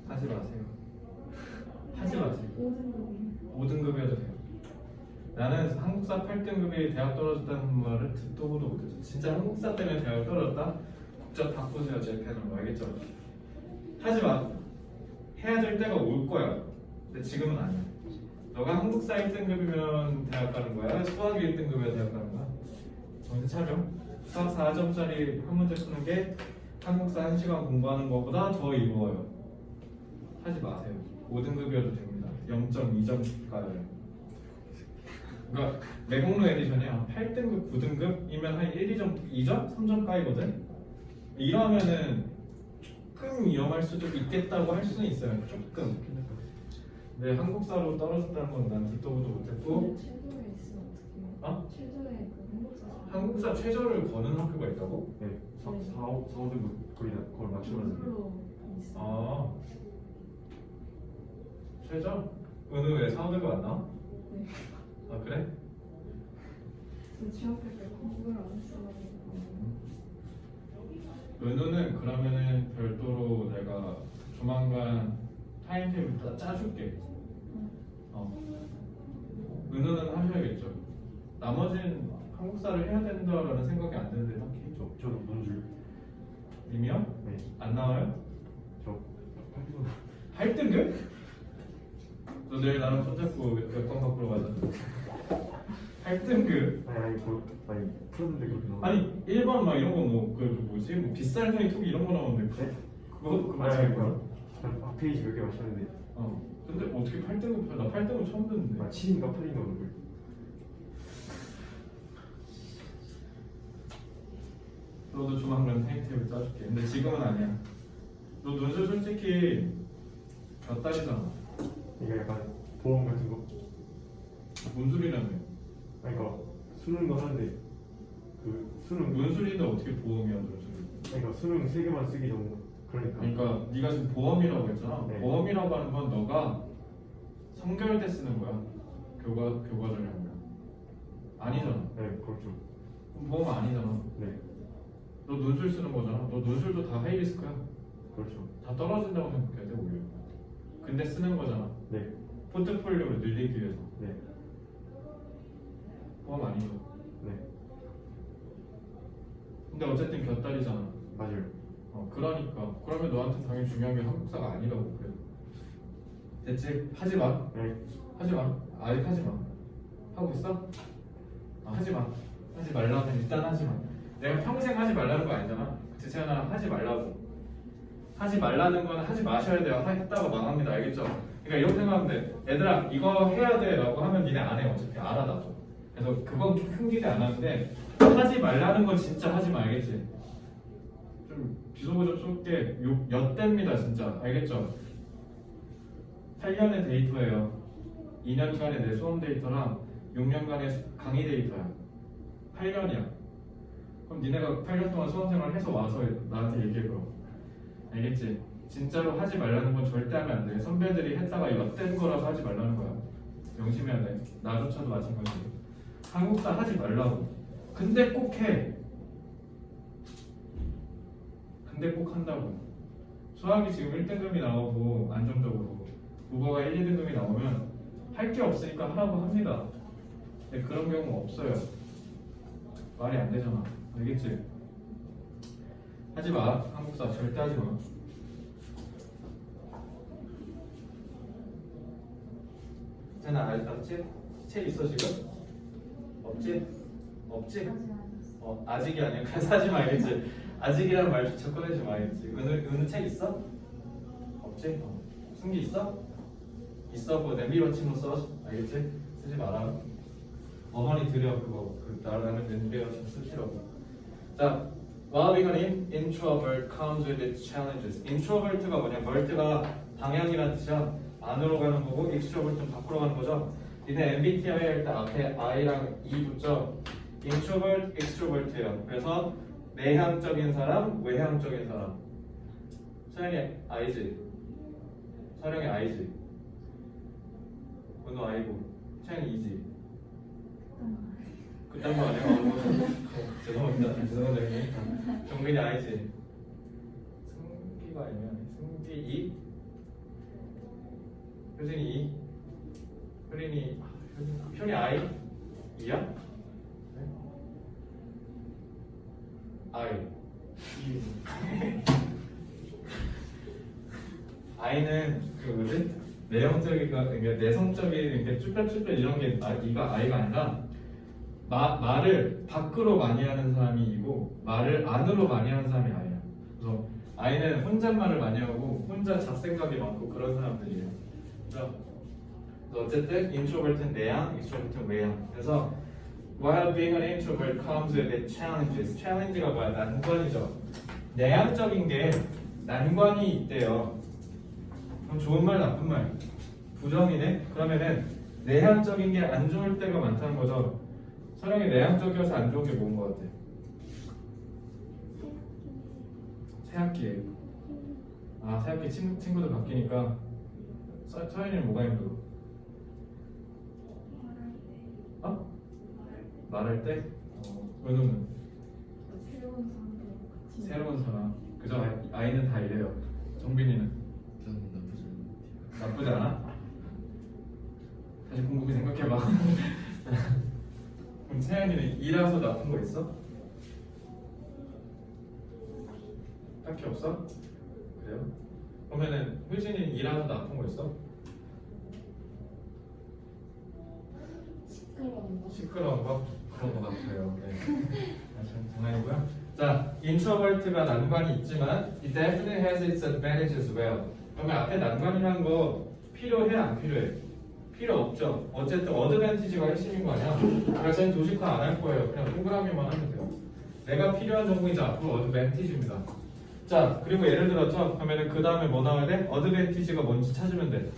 하지 마세요. 하지 마세요. 5등급 해도 돼요. 나는 한국사 8등급이 대학 떨어졌다는 말을 듣도 보도 못했죠. 진짜 한국사 때문에 대학 떨어졌다? 국적 바꾸세요. 제 펜으로. 알겠죠? 하지 마. 해야 될 때가 올 거야. 근데 지금은 아니야. 너가 한국사 1등급이면 대학 가는 거야? 수학 1등급이면 대학 가는 거야? 정신 차려. 수학 4점짜리 한 문제 푸는 게 한국사 1시간 공부하는 것보다 더 이루어요. 하지 마세요. 5등급이어도 됩니다. 0.2점가요. 그러니까 매국노 에디션이야. 8등급, 9등급이면 한 1, 2점, 2점, 3점가이거든. 이러면은 조금 위험할 수도 있겠다고 할 수는 있어요. 조금. 근데 한국사로 떨어졌다는 건 난 듣도 보도 못했고. 최저에 있으면 어떡해요? 어? 최저에 그 한국사 한국사 최저를 거는 학교가 있다고? 네. 4, 5등급 거의 다 그걸 맞추거든요. 별로 있어요. 아 최저? 은우 왜 4, 5등급 안 나와? 네. 아 그래? 저 취업할 때 공부를 안 했어가지고. 은우는 그러면은 별도로 내가 조만간 타임테이블 다 짜줄게. 은우는 하셔야겠죠. 나머지는 한국사를 해야 된다라는 생각이 안 드는데 딱히. 저도 논술. 님이요? 네. 안 나와요? 저 8등급? 너 내일 나랑 손잡고 몇번 바꾸러 가자. 8등급? 아니 풀었는데 그렇게 나와. 아니 1번 막 이런 거 뭐 그 뭐지? 뭐 빗살무늬 톡이 이런 거 나오는데 네? 그거 맞아요? 아, 페이지 몇 개 맞췄는데 근데 어떻게 8등급 나 8등급 처음 듣는데. 7인가 8인가 그걸. 너도 조만간 타임테이블 짜줄게. 근데 지금은 아니야. 너 논술 솔직히 몇 달이잖아. 이게 약간 보험 같은 거. 뭔 소리라며? 아니 그러니까 수능도 하는데 그 수능 논술인데 어떻게 보험이야 논술? 그러니까 수능 3개만 쓰기 정도. 그러니까 그러니까 네가 지금 보험이라고 했잖아. 네. 보험이라고 하는 건 너가 성결 때 쓰는 거야. 교과 전형이야. 아니잖아. 네 그렇죠. 그럼 보험 아니잖아. 네 너 논술 쓰는 거잖아. 너 논술도 다 하이리스크야. 그렇죠. 다 떨어진다고 생각해야 돼 오히려. 근데 쓰는 거잖아. 네 포트폴리오를 늘리기 위해서. 네. 보험 아니죠. 네 근데 어쨌든 곁다리잖아. 맞아요. 그러니까 그러면 너한테 당연히 중요한 게 한국사가 아니라고 그래. 됐지? 하지 마. 네 하지 마. 아직 하지 마. 하고 있어? 하지 마. 하지 말라면 일단 하지 마. 내가 평생 하지 말라는 거 아니잖아. 그치? 세연아 하지 말라고. 하지 말라는 건 하지 마셔야 돼요. 했다가 망합니다. 알겠죠? 그러니까 이렇게 생각하면 돼. 얘들아 이거 해야 돼 라고 하면 니네 안 해. 어차피 알아 나도. 그래서 그건 큰 기대 안 하는데 하지 말라는 건 진짜 하지 마. 알겠지? 좀 비속어좀 쏠게. 엿됩니다 진짜. 알겠죠? 8년의 데이터예요. 2년간의 내 수험 데이터랑 6년간의 강의 데이터야. 8년이야. 그럼 니네가 8년 동안 수험생활 해서 와서 나한테 얘기해 그럼. 알겠지? 진짜로 하지 말라는 건 절대 하면 안 돼. 선배들이 했다가 엿된 거라서 하지 말라는 거야. 명심해야 돼. 나조차도 마찬가지. 한국사 하지 말라고. 근데 꼭 해. 근데 꼭 한다고. 수학이 지금 1등급이 나오고 안정적으로 국어가 1, 2등급이 나오면 할 게 없으니까 하라고 합니다. 근데 그런 경우 없어요. 말이 안 되잖아. 알겠지? 하지 마. 한국사 절대 하지 마. 쟤는 알지? 책 있어 지금? 없지? 없지? 아직 안 했어. 아직이 아니야. 그래서 하지 말겠지. 아직이라는 말조차 꺼내지 말겠지. 은우 책 있어? 없지? 승기 있어? 있어? 뭐 냄비로침으로 써. 알겠지? 쓰지 마라. 어머니 드려 그거. 나라면 냄비로침 쓰시라고. 자, while being an introvert comes with its challenges. introvert가 뭐냐? vert가 방향이라는 뜻이야. 안으로 가는 거고 extrovert는 밖으로 가는 거죠. 니네 MBTI 할 때 앞에 I랑 E 붙죠? introvert, extrovert예요. 그래서 내향적인 사람, 외향적인 사람. 서영이 I지? 서영이 I지? 은우 I고 채영이 E지? 그딴 거 아니야? 죄송합니다. 죄송합니다. 정민이 I지? 승기가 아니면 승기 E? 효진이 E? 효린이 I? E야? 네? I I는 그 뭐지? 내성적이니까 내성적인 이렇게 쭈뼛쭈뼛 이런 게 E가 I가 아니라 말을 밖으로 많이 하는 사람이 E고 말을 안으로 많이 하는 사람이 I야. 그래서 I는 혼잣말을 많이 하고 혼자 잡생각이 많고 그런 사람들이에요. 그래서 어쨌든 introvert는 내향, extrovert는 외향. 그래서 while being an introvert comes with its challenges. challenge가 뭐야? 난관이죠. 내향적인 게 난관이 있대요. 그럼 좋은 말, 나쁜 말? 부정이네? 그러면은 내향적인 게 안 좋을 때가 많다는 거죠. 서령이 내향적이어서 안 좋은 게 뭔 것 같아? 새학기에. 새학기 친구들 바뀌니까 서연이는 뭐가 힘들어? 말할 때? 은우는? 새로운 사람. 그죠? 아이는 다 이래요. 정빈이는? 저는 나쁘지 않아? 다시 곰곰이 생각해봐. 그럼 세연이는 일하서 나쁜 거 있어? 딱히 없어? 그래요? 그러면은 효진이는 일하서 나쁜 거 있어? 시끄러운 거? 그런 거 같아요. 네. 장난이고요. 자, introvert가 난관이 있지만 it definitely has its advantages as well. 그러면 앞에 난관이라는 거 필요해 안 필요해? 필요 없죠. 어쨌든 어드밴티지가 핵심인 거 아니야? 그러니까 쟤는 도식화 안 할 거예요. 그냥 동그라미만 하면 돼요. 내가 필요한 정보이지 앞으로 어드밴티지입니다. 자, 그리고 예를 들었죠? 그러면은 그 다음에 뭐 나와야 돼? 어드밴티지가 뭔지 찾으면 돼.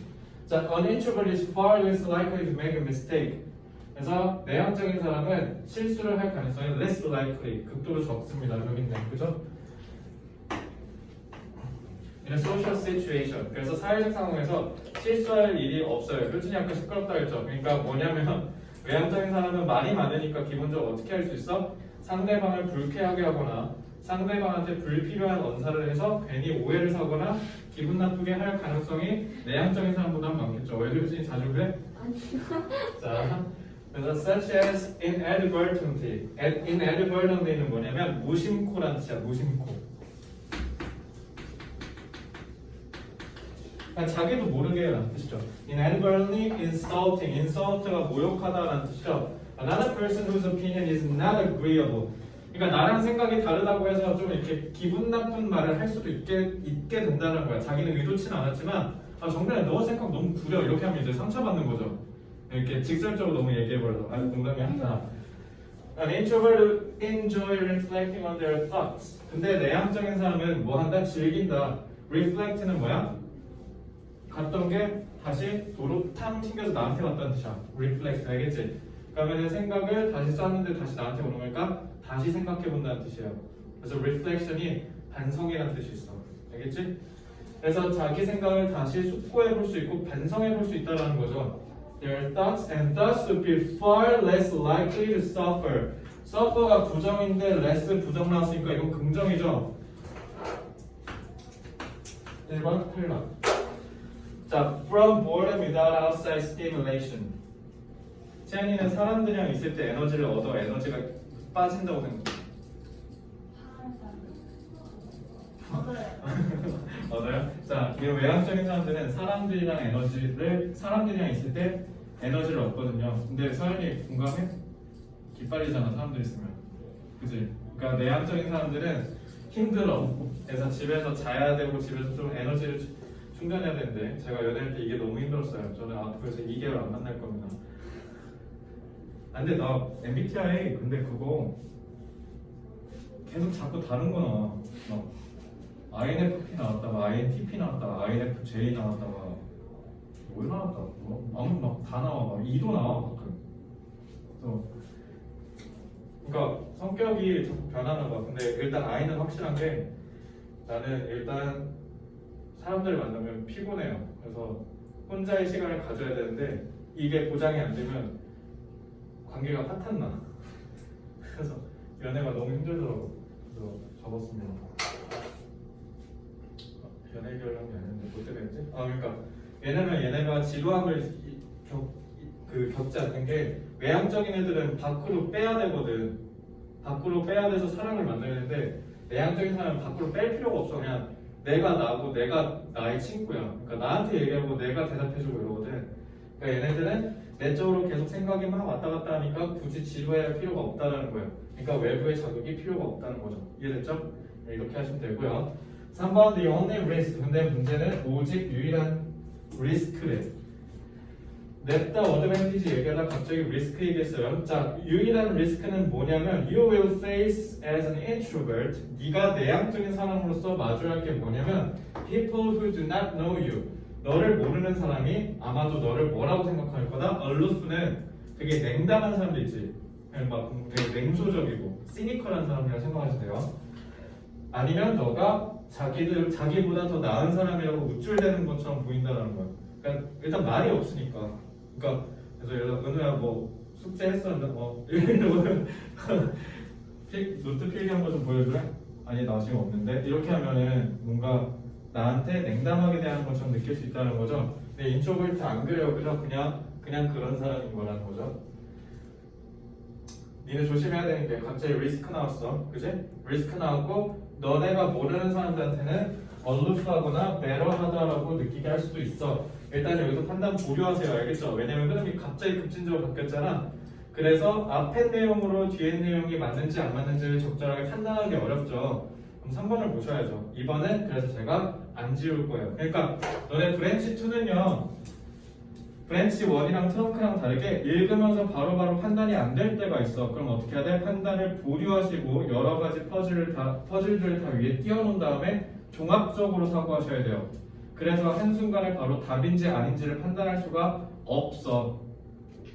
자, an introvert is far less likely to make a mistake. 그래서 내향적인 사람은 실수를 할 가능성이 less likely, 극도로 적습니다. 여기 있네, 그죠? In a social situation. 그래서 사회적 상황에서 실수할 일이 없어요. 효진이 아까 시끄럽다 했죠. 그러니까 뭐냐면 외향적인 사람은 말이 많으니까 기본적으로 어떻게 할 수 있어? 상대방을 불쾌하게 하거나 상대방한테 불필요한 언사를 해서 괜히 오해를 사거나 기분 나쁘게 할 가능성이 내향적인 사람보다 많겠죠. 왜 효진이 자주 그래? 자, 그래서 such as inadvertently. inadvertently는 뭐냐면 무심코란 뜻이야. 무심코. 그러니까 자기도 모르게 라는 뜻이죠. inadvertently insulting. insult가 모욕하다라는 뜻이죠. Another person whose opinion is not agreeable. 그러니까 나랑 생각이 다르다고 해서 좀 이렇게 기분 나쁜 말을 할 수도 있게 된다는 거야. 자기는 의도치는 않았지만 정민아 너 생각 너무 구려 이렇게 하면 이제 상처받는 거죠. 이렇게 직설적으로 너무 얘기해버려서 농담이야. 자, An introvert enjoy reflecting on their thoughts. 근데 내향적인 사람은 뭐 한다? 즐긴다. Reflect는 뭐야? 갔던 게 다시 도로 탕 튕겨서 나한테 왔다는 뜻이야. Reflect 알겠지? 그러면 생각을 다시 쌓는데 다시 나한테 오는 거니까 다시 생각해본다는 뜻이에요. 그래서 reflection이 반성이라는 뜻이 있어. 알겠지? 그래서 자기 생각을 다시 숙고해볼 수 있고 반성해볼 수 있다는 거죠. Their thoughts and thus would be far less likely to suffer. suffer가 부정인데 less 부정 나왔으니까 이건 긍정이죠. 1번 탈락. 자, from boredom without outside stimulation. 채연이는 사람들이랑 있을 때 에너지를 얻어 에너지가 빠진다고 생각해. 얻어요? 자, 이 외향적인 사람들은 사람들이랑 있을 때 에너지를 얻거든요. 근데 서연이 공감해? 기빨리잖아 사람들 있으면. 그지? 그러니까 내향적인 사람들은 힘들어. 그래서 집에서 자야 되고 집에서 좀 에너지를 충전해야 되는데 제가 연애할 때 이게 너무 힘들었어요. 저는 앞으로서 2개월 안 만날 겁니다. 안 돼, 나 MBTI 근데 그거 계속 자꾸 다른 거 나와. 막 INFP 나왔다가 INTP 나왔다가 INFJ 나왔다가 뭘 나왔다? 뭐 아무 막 다 나와. 막 2도 나와 가끔. 그래서 그러니까 성격이 자꾸 변하나 봐. 근데 일단 I는 확실한 게 나는 일단 사람들을 만나면 피곤해요. 그래서 혼자의 시간을 가져야 되는데 이게 보장이 안 되면 관계가 파탄나. 그래서 연애가 너무 힘들더라고. 그래서 접었습니다. 연애 결혼이 아닌데 뭐 때문에 했지? 그러니까 왜냐면 얘네가 지루함을 겪지 않는 게 외향적인 애들은 밖으로 빼야 되거든. 밖으로 빼야 돼서 사람을 만나야 되는데 내향적인 사람은 밖으로 뺄 필요가 없어. 그냥 내가 나고 내가 나의 친구야. 그러니까 나한테 얘기하고 내가 대답해주고 이러거든. 그러니까 얘네들은 내적으로 계속 생각이 막 왔다 갔다 하니까 굳이 지루해야 할 필요가 없다는 거예요. 그러니까 외부의 자극이 필요가 없다는 거죠. 이해됐죠? 네, 이렇게 하시면 되고요. 3번 the only risk. 근데 문제는 오직 유일한 리스크래. 냅다 어드밴티지 얘기하다 갑자기 리스크 얘기했어요. 자, 유일한 리스크는 뭐냐면 you will face as an introvert. 네가 내향적인 사람으로서 마주할 게 뭐냐면 people who do not know you. 너를 모르는 사람이 아마도 너를 뭐라고 생각할 거다. aloof는 되게 냉담한 사람도 있지. 그냥 막 되게 냉소적이고 시니컬한 사람이라고 생각하시면 돼요. 아니면 너가 자기보다 더 나은 사람이라고 우쭐대는 것처럼 보인다는 거야. 그러니까 일단 말이 없으니까. 그러니까 그래서 예를 들어 은우야 뭐 숙제했었는데 이러면 노트 필기한 거 좀 보여줄래? 아니 나 지금 없는데 이렇게 하면은 뭔가 나한테 냉담하게 대하는 것처럼 느낄 수 있다는 거죠. 근데 인트로버트 안 그래요. 그죠? 그냥 그런 사람인 거라는 거죠. 니네 조심해야 되는 게 갑자기 리스크 나왔어. 그지? 리스크 나왔고 너네가 모르는 사람들한테는 얼루프하거나 매러하다라고 느끼게 할 수도 있어. 일단 여기서 판단 보류하세요. 알겠죠? 왜냐면 흐름이 갑자기 급진적으로 바뀌었잖아. 그래서 앞의 내용으로 뒤의 내용이 맞는지 안 맞는지를 적절하게 판단하기 어렵죠. 그럼 3번을 보셔야죠. 2번은 그래서 제가 안 지울 거예요. 그러니까 너네 브랜치 2는요. 브랜치 1이랑 트렁크랑 다르게 읽으면서 바로바로 판단이 안 될 때가 있어. 그럼 어떻게 해야 돼? 판단을 보류하시고 여러 가지 퍼즐들을 다 위에 띄워놓은 다음에 종합적으로 사고하셔야 돼요. 그래서 한순간에 바로 답인지 아닌지를 판단할 수가 없어.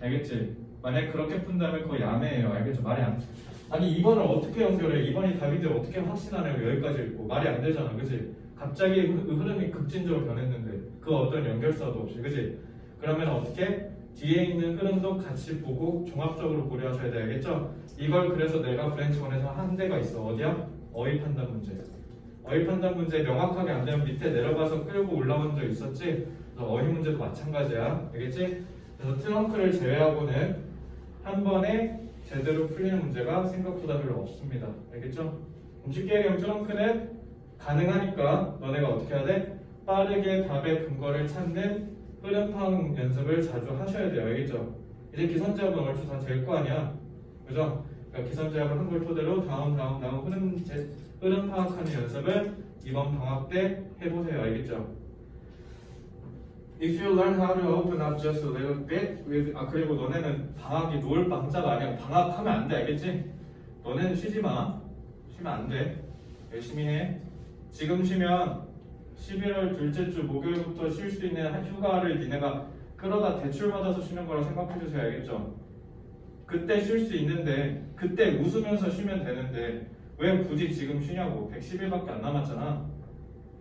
알겠지? 만약 그렇게 푼다면 그거 야매예요. 알겠죠? 말이 안 돼. 아니 2번을 어떻게 연결해? 2번이 답인지 어떻게 확신하냐고 여기까지 읽고 말이 안 되잖아. 그치? 갑자기 흐름이 급진적으로 변했는데 그 어떤 연결사도 없이. 그치? 그러면 어떻게? 뒤에 있는 흐름도 같이 보고 종합적으로 고려하셔야 돼. 알겠죠? 이걸 그래서 내가 브랜치 1에서 한 대가 있어. 어디야? 어휘 판단 문제. 어휘 판단 문제 명확하게 안 되면 밑에 내려가서 끌고 올라온 적 있었지? 그래서 어휘 문제도 마찬가지야. 알겠지? 그래서 트렁크를 제외하고는 한 번에 제대로 풀리는 문제가 생각보다 별로 없습니다. 알겠죠? 그럼 쉽게 얘기하면 트렁크는 가능하니까 너네가 어떻게 해야 돼? 빠르게 답의 근거를 찾는 흐름 파악 연습을 자주 하셔야 돼요. 알겠죠? 이제 기선제압은 얼추 다 될 거 아니야. 그죠? 그러니까 기선제압을 한 걸 토대로 다음 흐름 파악하는 연습을 이번 방학 때 해보세요. 알겠죠? If you learn how to open up just a little bit with 그리고 너네는 방학이 놀 방자가 아니야. 방학하면 안 돼. 알겠지? 너네는 쉬지 마. 쉬면 안 돼. 열심히 해. 지금 쉬면 11월 둘째 주 목요일부터 쉴 수 있는 휴가를 니네가 끌어다 대출 받아서 쉬는 거라 생각해 주세요. 알겠죠? 그때 쉴 수 있는데 그때 웃으면서 쉬면 되는데 왜 굳이 지금 쉬냐고. 110일밖에 안 남았잖아.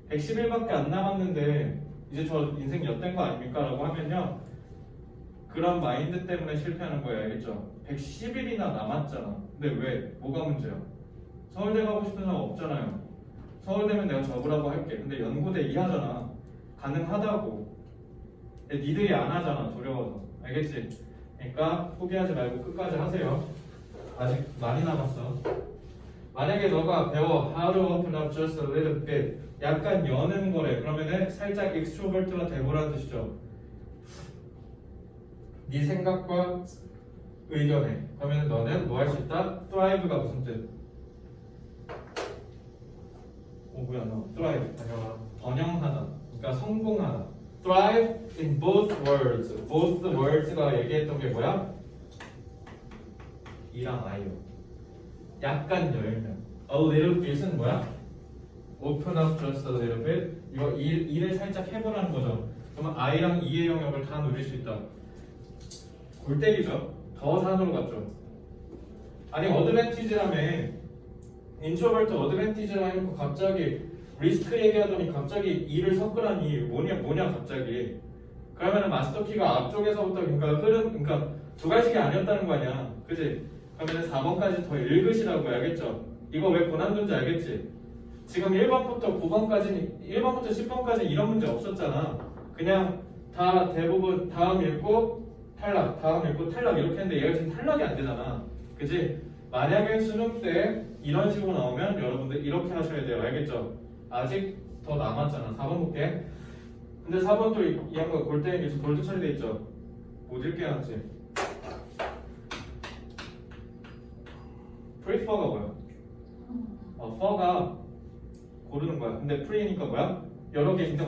110일밖에 안 남았는데 이제 저 인생 엿된 거 아닙니까? 라고 하면요. 그런 마인드 때문에 실패하는 거예요. 알겠죠? 110일이나 남았잖아. 근데 왜? 뭐가 문제야? 서울대 가고 싶은 사람 없잖아요. 서울대면 내가 접으라고 할게. 근데 연고대 이하잖아. 가능하다고. 근데 니들이 안 하잖아. 두려워서. 알겠지? 그러니까 포기하지 말고 끝까지 하세요. 아직 많이 남았어. 만약에 너가 배워 How to open up just a little bit 약간 여는 거래. 그러면은 살짝 extrovert가 돼보라는 뜻이죠. 네 생각과 의견해. 그러면 너는 뭐 할 수 있다? thrive가 무슨 뜻? 뭐야 너 thrive 번영하다. 그러니까 성공하다. thrive in both words. both words가 얘기했던 게 뭐야? 이랑 I요. 약간 열면. A little bit은 뭐야? Open up just a little bit. 이거 일을 살짝 해보라는 거죠. 그러면 I랑 E의 영역을 다 누릴 수 있다. 골 때리죠. 더 산으로 갔죠. 아니 어드밴티지라며 인트로버트 어드밴티지라 해놓고 갑자기 리스크 얘기하더니 갑자기 E를 섞으라니 뭐냐 갑자기. 그러면은 마스터 키가 앞쪽에서부터 그러니까 두 가지가 아니었다는 거 아니야. 그지? 그러면 4번까지 더 읽으시라고 알겠죠? 이거 왜 고난도인지 알겠지? 지금 1번부터 9번까지 1번부터 10번까지 이런 문제 없었잖아. 그냥 다 대부분 다음 읽고 탈락, 다음 읽고 탈락 이렇게 했는데 얘가 지금 탈락이 안 되잖아. 그지? 만약에 수능 때 이런 식으로 나오면 여러분들 이렇게 하셔야 돼요. 알겠죠? 아직 더 남았잖아. 4번 볼게. 근데 4번 또 이 양가 골대 골드 처리돼 있죠? 못 읽게 해놨지? prefer가 뭐야? for가 고르는 거야. 근데 pre니까 뭐야? 여러 개 있는데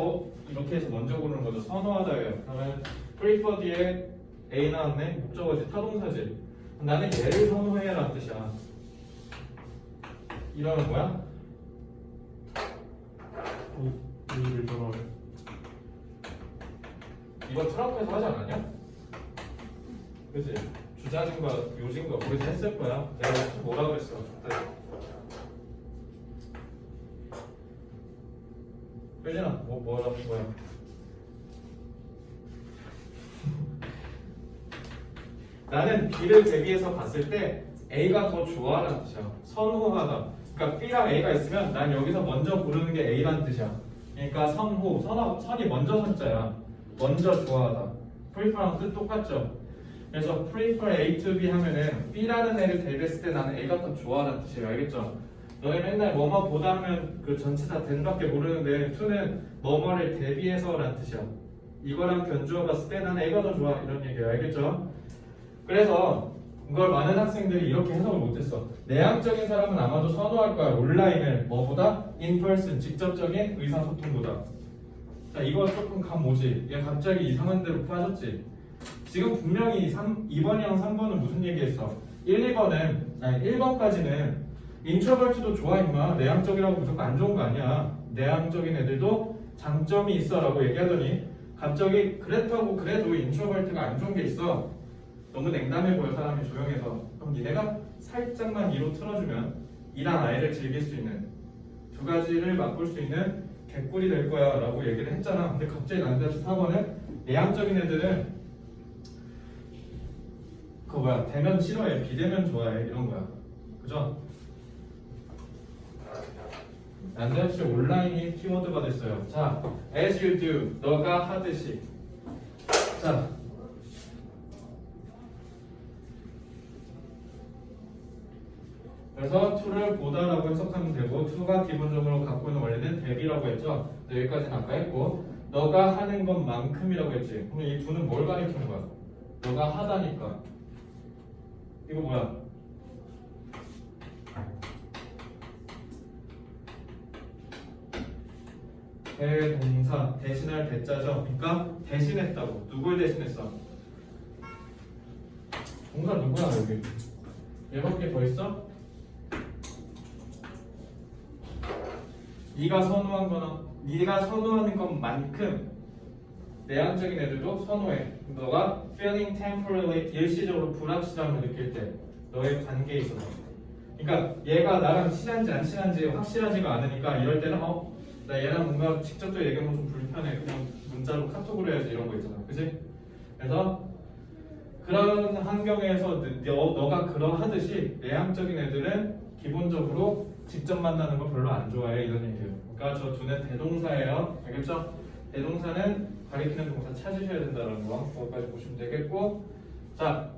이렇게 해서 먼저 고르는 거죠. 선호하다예요. 그러면 prefer 뒤에 A 나왔네. 목적어지 타동사지. 나는 얘를 선호해라는 뜻이야. 이러면 뭐야? 이를 전화해. 이거 트럼프에서 하지 않았냐? 그치? 주자진과 요진과 거기서 했을 거야. 내가 뭐라 그랬어? 효진아, 뭐라고 뭐야? 나는 B를 대비해서 봤을 때 A가 더 좋아라는 뜻이야. 선호하다. 그러니까 B랑 A가 있으면 난 여기서 먼저 고르는 게 A라는 뜻이야. 그러니까 선이 먼저 선자야. 먼저 좋아하다. prefer랑 뜻 똑같죠? 그래서 prefer A to B 하면은 B라는 애를 대비했을 때 나는 A가 더 좋아라는 뜻이에요. 알겠죠? 너네 맨날 뭐뭐 보다 하면 그 전치사 then밖에 모르는데 to는 뭐뭐를 대비해서 라는 뜻이야. 이거랑 견주어 봤을 때 나는 A가 더 좋아 이런 얘기예요. 알겠죠? 그래서 이걸 많은 학생들이 이렇게 해석을 못했어. 내향적인 사람은 아마도 선호할 거야. 온라인을 뭐보다? in-person, 직접적인 의사소통보다. 자, 이거 조금 감 오지? 얘 갑자기 이상한 데로 빠졌지? 지금 분명히 2번이랑 3번은 무슨 얘기했어? 1번까지는 인트로버트도 좋아 임마. 내향적이라고 무조건 안 좋은 거 아니야. 내향적인 애들도 장점이 있어 라고 얘기하더니 갑자기 그렇다고 그래도 인트로버트가 안 좋은 게 있어. 너무 냉담해 보여 사람이 조용해서. 그럼 니네가 살짝만 이로 틀어주면 이랑 I를 즐길 수 있는 두 가지를 맛볼 수 있는 개꿀이 될 거야 라고 얘기를 했잖아. 근데 갑자기 난데없이 4번은 내향적인 애들은 그거 뭐야 대면 싫어해 비대면 좋아해 이런 거야. 그죠? 난데없이 온라인이 키워드가 됐어요. 자, as you do 너가 하듯이. 자, 그래서 to를 보다라고 해석하면 되고 to가 기본적으로 갖고 있는 원리는 대비라고 했죠. 여기까지는 아까 했고 너가 하는 것만큼이라고 했지. 그럼 이 to는 뭘 가리키는 거야? 너가 하다니까. 이거 뭐야? 대동사 대신할 대자죠. 그러니까 대신했다고. 누굴 대신했어? 동사 누구야 여기? 얘밖에 더 있어? 네가 선호하는 것만큼 내향적인 애들도 선호해. 너가 feeling temporarily 일시적으로 불확실함을 느낄 때 너의 관계에 있어서. 그러니까 얘가 나랑 친한지 안 친한지 확실하지가 않으니까 이럴 때는 나 얘랑 뭔가 직접적으로 얘기하면 좀 불편해. 그냥 문자로 카톡으로 해야지 이런 거 있잖아. 그치? 그래서 그런 환경에서 너가 그러하듯이 내향적인 애들은 기본적으로 직접 만나는 거 별로 안 좋아해 이런 얘기예요. 그러니까 저 두는 대동사예요. 알겠죠? 대동사는 가리키는 동사 찾으셔야 된다는 거. 거기까지 보시면 되겠고. 자,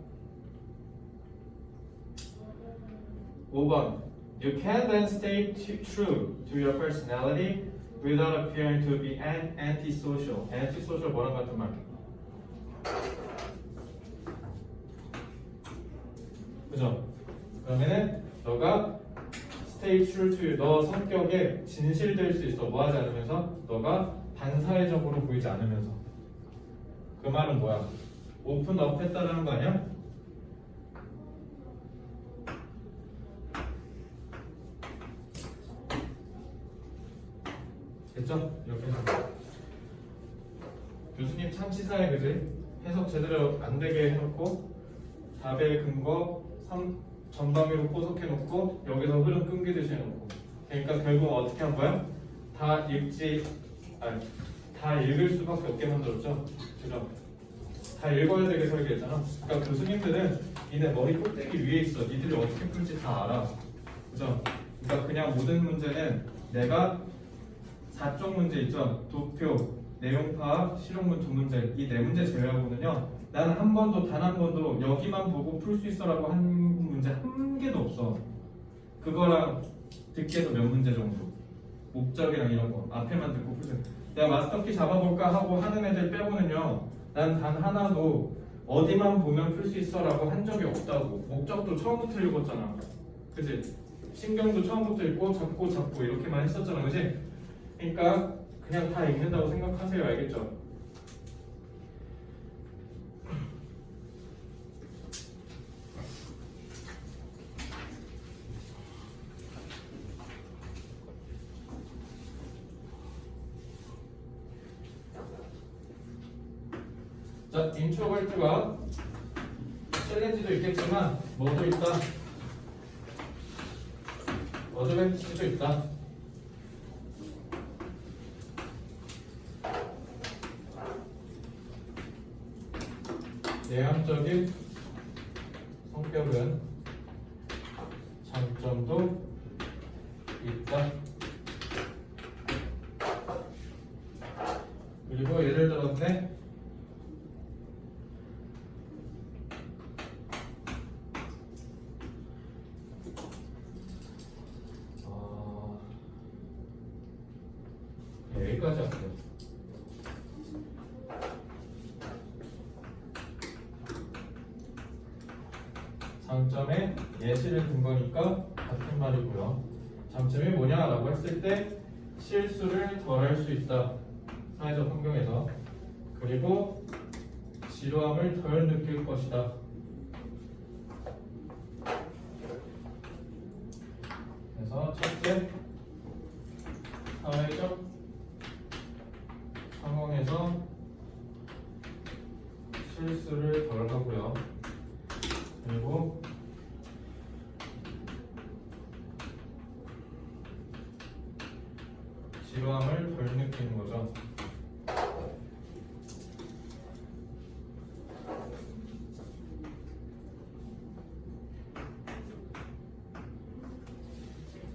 5번. You can then stay true to your personality without appearing to be antisocial. antisocial 뭐랑 같은 말? 그죠? 그러면은 너가 stay true to you, 너 성격에 진실될 수 있어. 뭐 하지 않으면서? 너가 반사회적으로 보이지 않으면서. 그 말은 뭐야? 오픈업 했다라는 거 아니야? 됐죠? 이렇게 해서 교수님 참 치사해 그지? 해석 제대로 안 되게 해놓고 답의 근거 전방위로 포석해놓고 여기서 흐름 끊기듯이 해놓고 그러니까 결국 어떻게 한 거야? 다 읽을 수밖에 없게 만들었죠? 그죠? 다 읽어야 되게 설계했잖아. 그러니까 교수님들은 니네 머리 꼭대기 위에 있어. 니들이 어떻게 풀지 다 알아. 그죠? 그러니까 그냥 모든 문제는 내가 4쪽 문제 있죠? 도표, 내용 파악, 실용문 두 문제 이 네 문제 제외하고는요 나는 한 번도 단 한 번도 여기만 보고 풀 수 있어라고 한 문제 한 개도 없어. 그거랑 듣기에서 몇 문제 정도 목적이랑 이런 거 앞에만 듣고 풀세요. 내가 마스터키 잡아볼까 하고 하는 애들 빼고는요 난 단 하나도 어디만 보면 풀 수 있어라고 한 적이 없다고. 목적도 처음부터 읽었잖아 그지? 신경도 처음부터 읽고 잡고 이렇게만 했었잖아 그지? 그러니까 그냥 다 읽는다고 생각하세요. 알겠죠? 자, 인트로버트가 챌린지도 있겠지만 뭐도 있다? 어드밴티지도 있다. 내향적인 성격은 장점도 있다. 그리고 예를 들었네. 여기까지 할게요. 장점에 예시를 든 거니까 같은 말이고요. 장점이 뭐냐라고 했을 때 실수를 덜 할 수 있다. 사회적 환경에서. 그리고 지루함을 덜 느낄 것이다. 그래서 첫째, 사회적 상황에서 실수를 덜 하고요. 그리고 지루함을 덜 느끼는 거죠.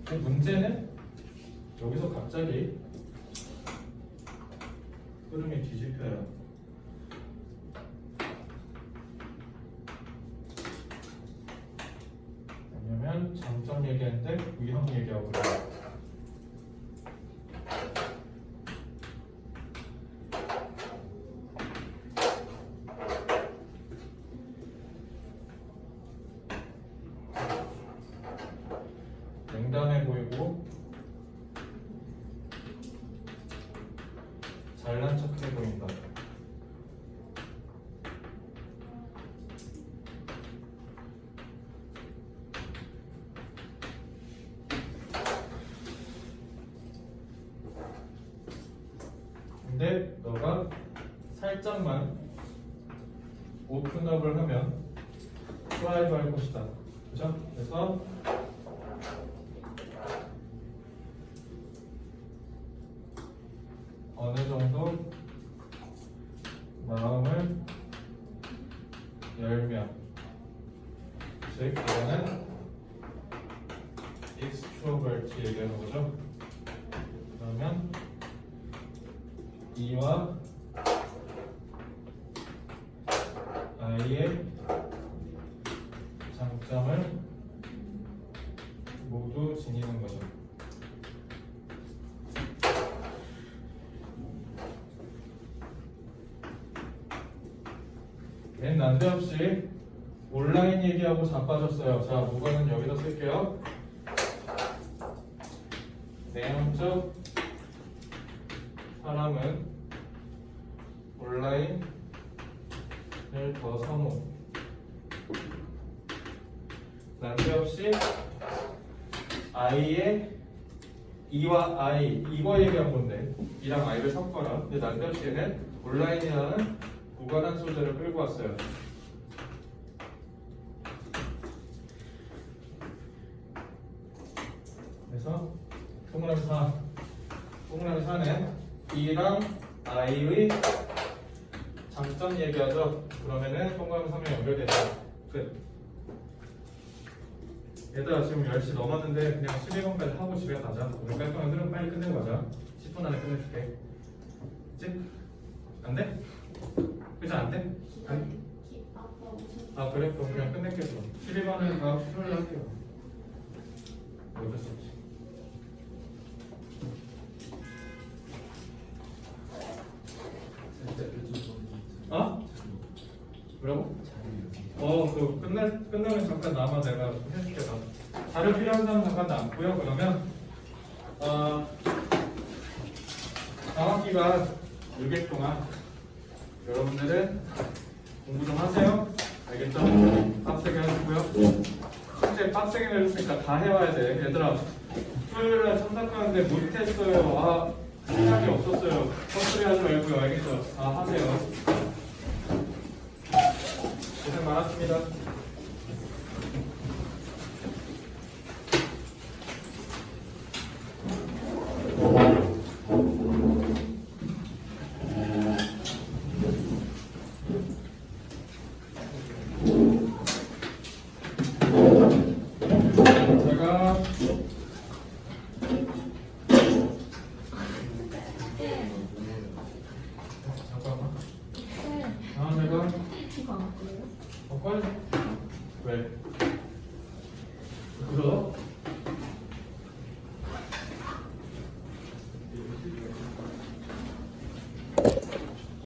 그 문제는 여기서 갑자기 흐름이 뒤집혀요. 왜냐면 장점 얘기하는데 위험 얘기하고 그래요. 냉담해 보이고 잘난 척해 보인다. 근데 너가 살짝만 오픈업을 하면 드라이브 할 것이다. 그죠? 그래서 어느 정도 마음을 열면 즉 이거는 extrovert 얘기하는 거죠. 그러면 E와 I의 장점을 모두 지니는 거죠. 난데없이 온라인 얘기하고 자빠졌어요. 자, 무거는 여기다 쓸게요. 내향적 사람은 온라인을 더 선호. 난데없이 i의 이와 i 이거 얘기한 건데 이랑 i를 섞어라. 근데 난데없이는 온라인이라는 무관한 소재를 끌고 왔어요. 그래서 동그라미 4 동그라미 4는 E랑 I의 장점 얘기하죠. 그러면은 동그라미 3에 연결되죠. 끝. 얘들아 지금 10시 넘었는데 그냥 12번까지 하고 집에 가자. 오늘 깔끔한 흐름 빨리 끝내고 가자. 10분 안에 끝내줄게. 그치? 안 돼? 그치 안 돼? 안? 아 그래? 그럼 그냥 끝낼게. 12번은 다음 토요일에 할게요. 어쩔 수 없지. 어? 뭐라고? 그 끝나면 잠깐 남아 내가 해줄게. 나 자료 필요한 사람 잠깐 남고요. 그러면 방학기간 6일 동안 여러분들은 공부 좀 하세요. 알겠죠? 빡세게 해주고요. 실제 빡세게 해줬으니까 다 해와야 돼. 얘들아 토요일날 참석하는데 못했어요. 아 생각이 없었어요. 헛소리 하지 말고요. 알겠죠? 다 하세요. 고생 많았습니다. 제가 잠깐만. 네. 내가 이거 안 보여요? 꺼야지. 왜?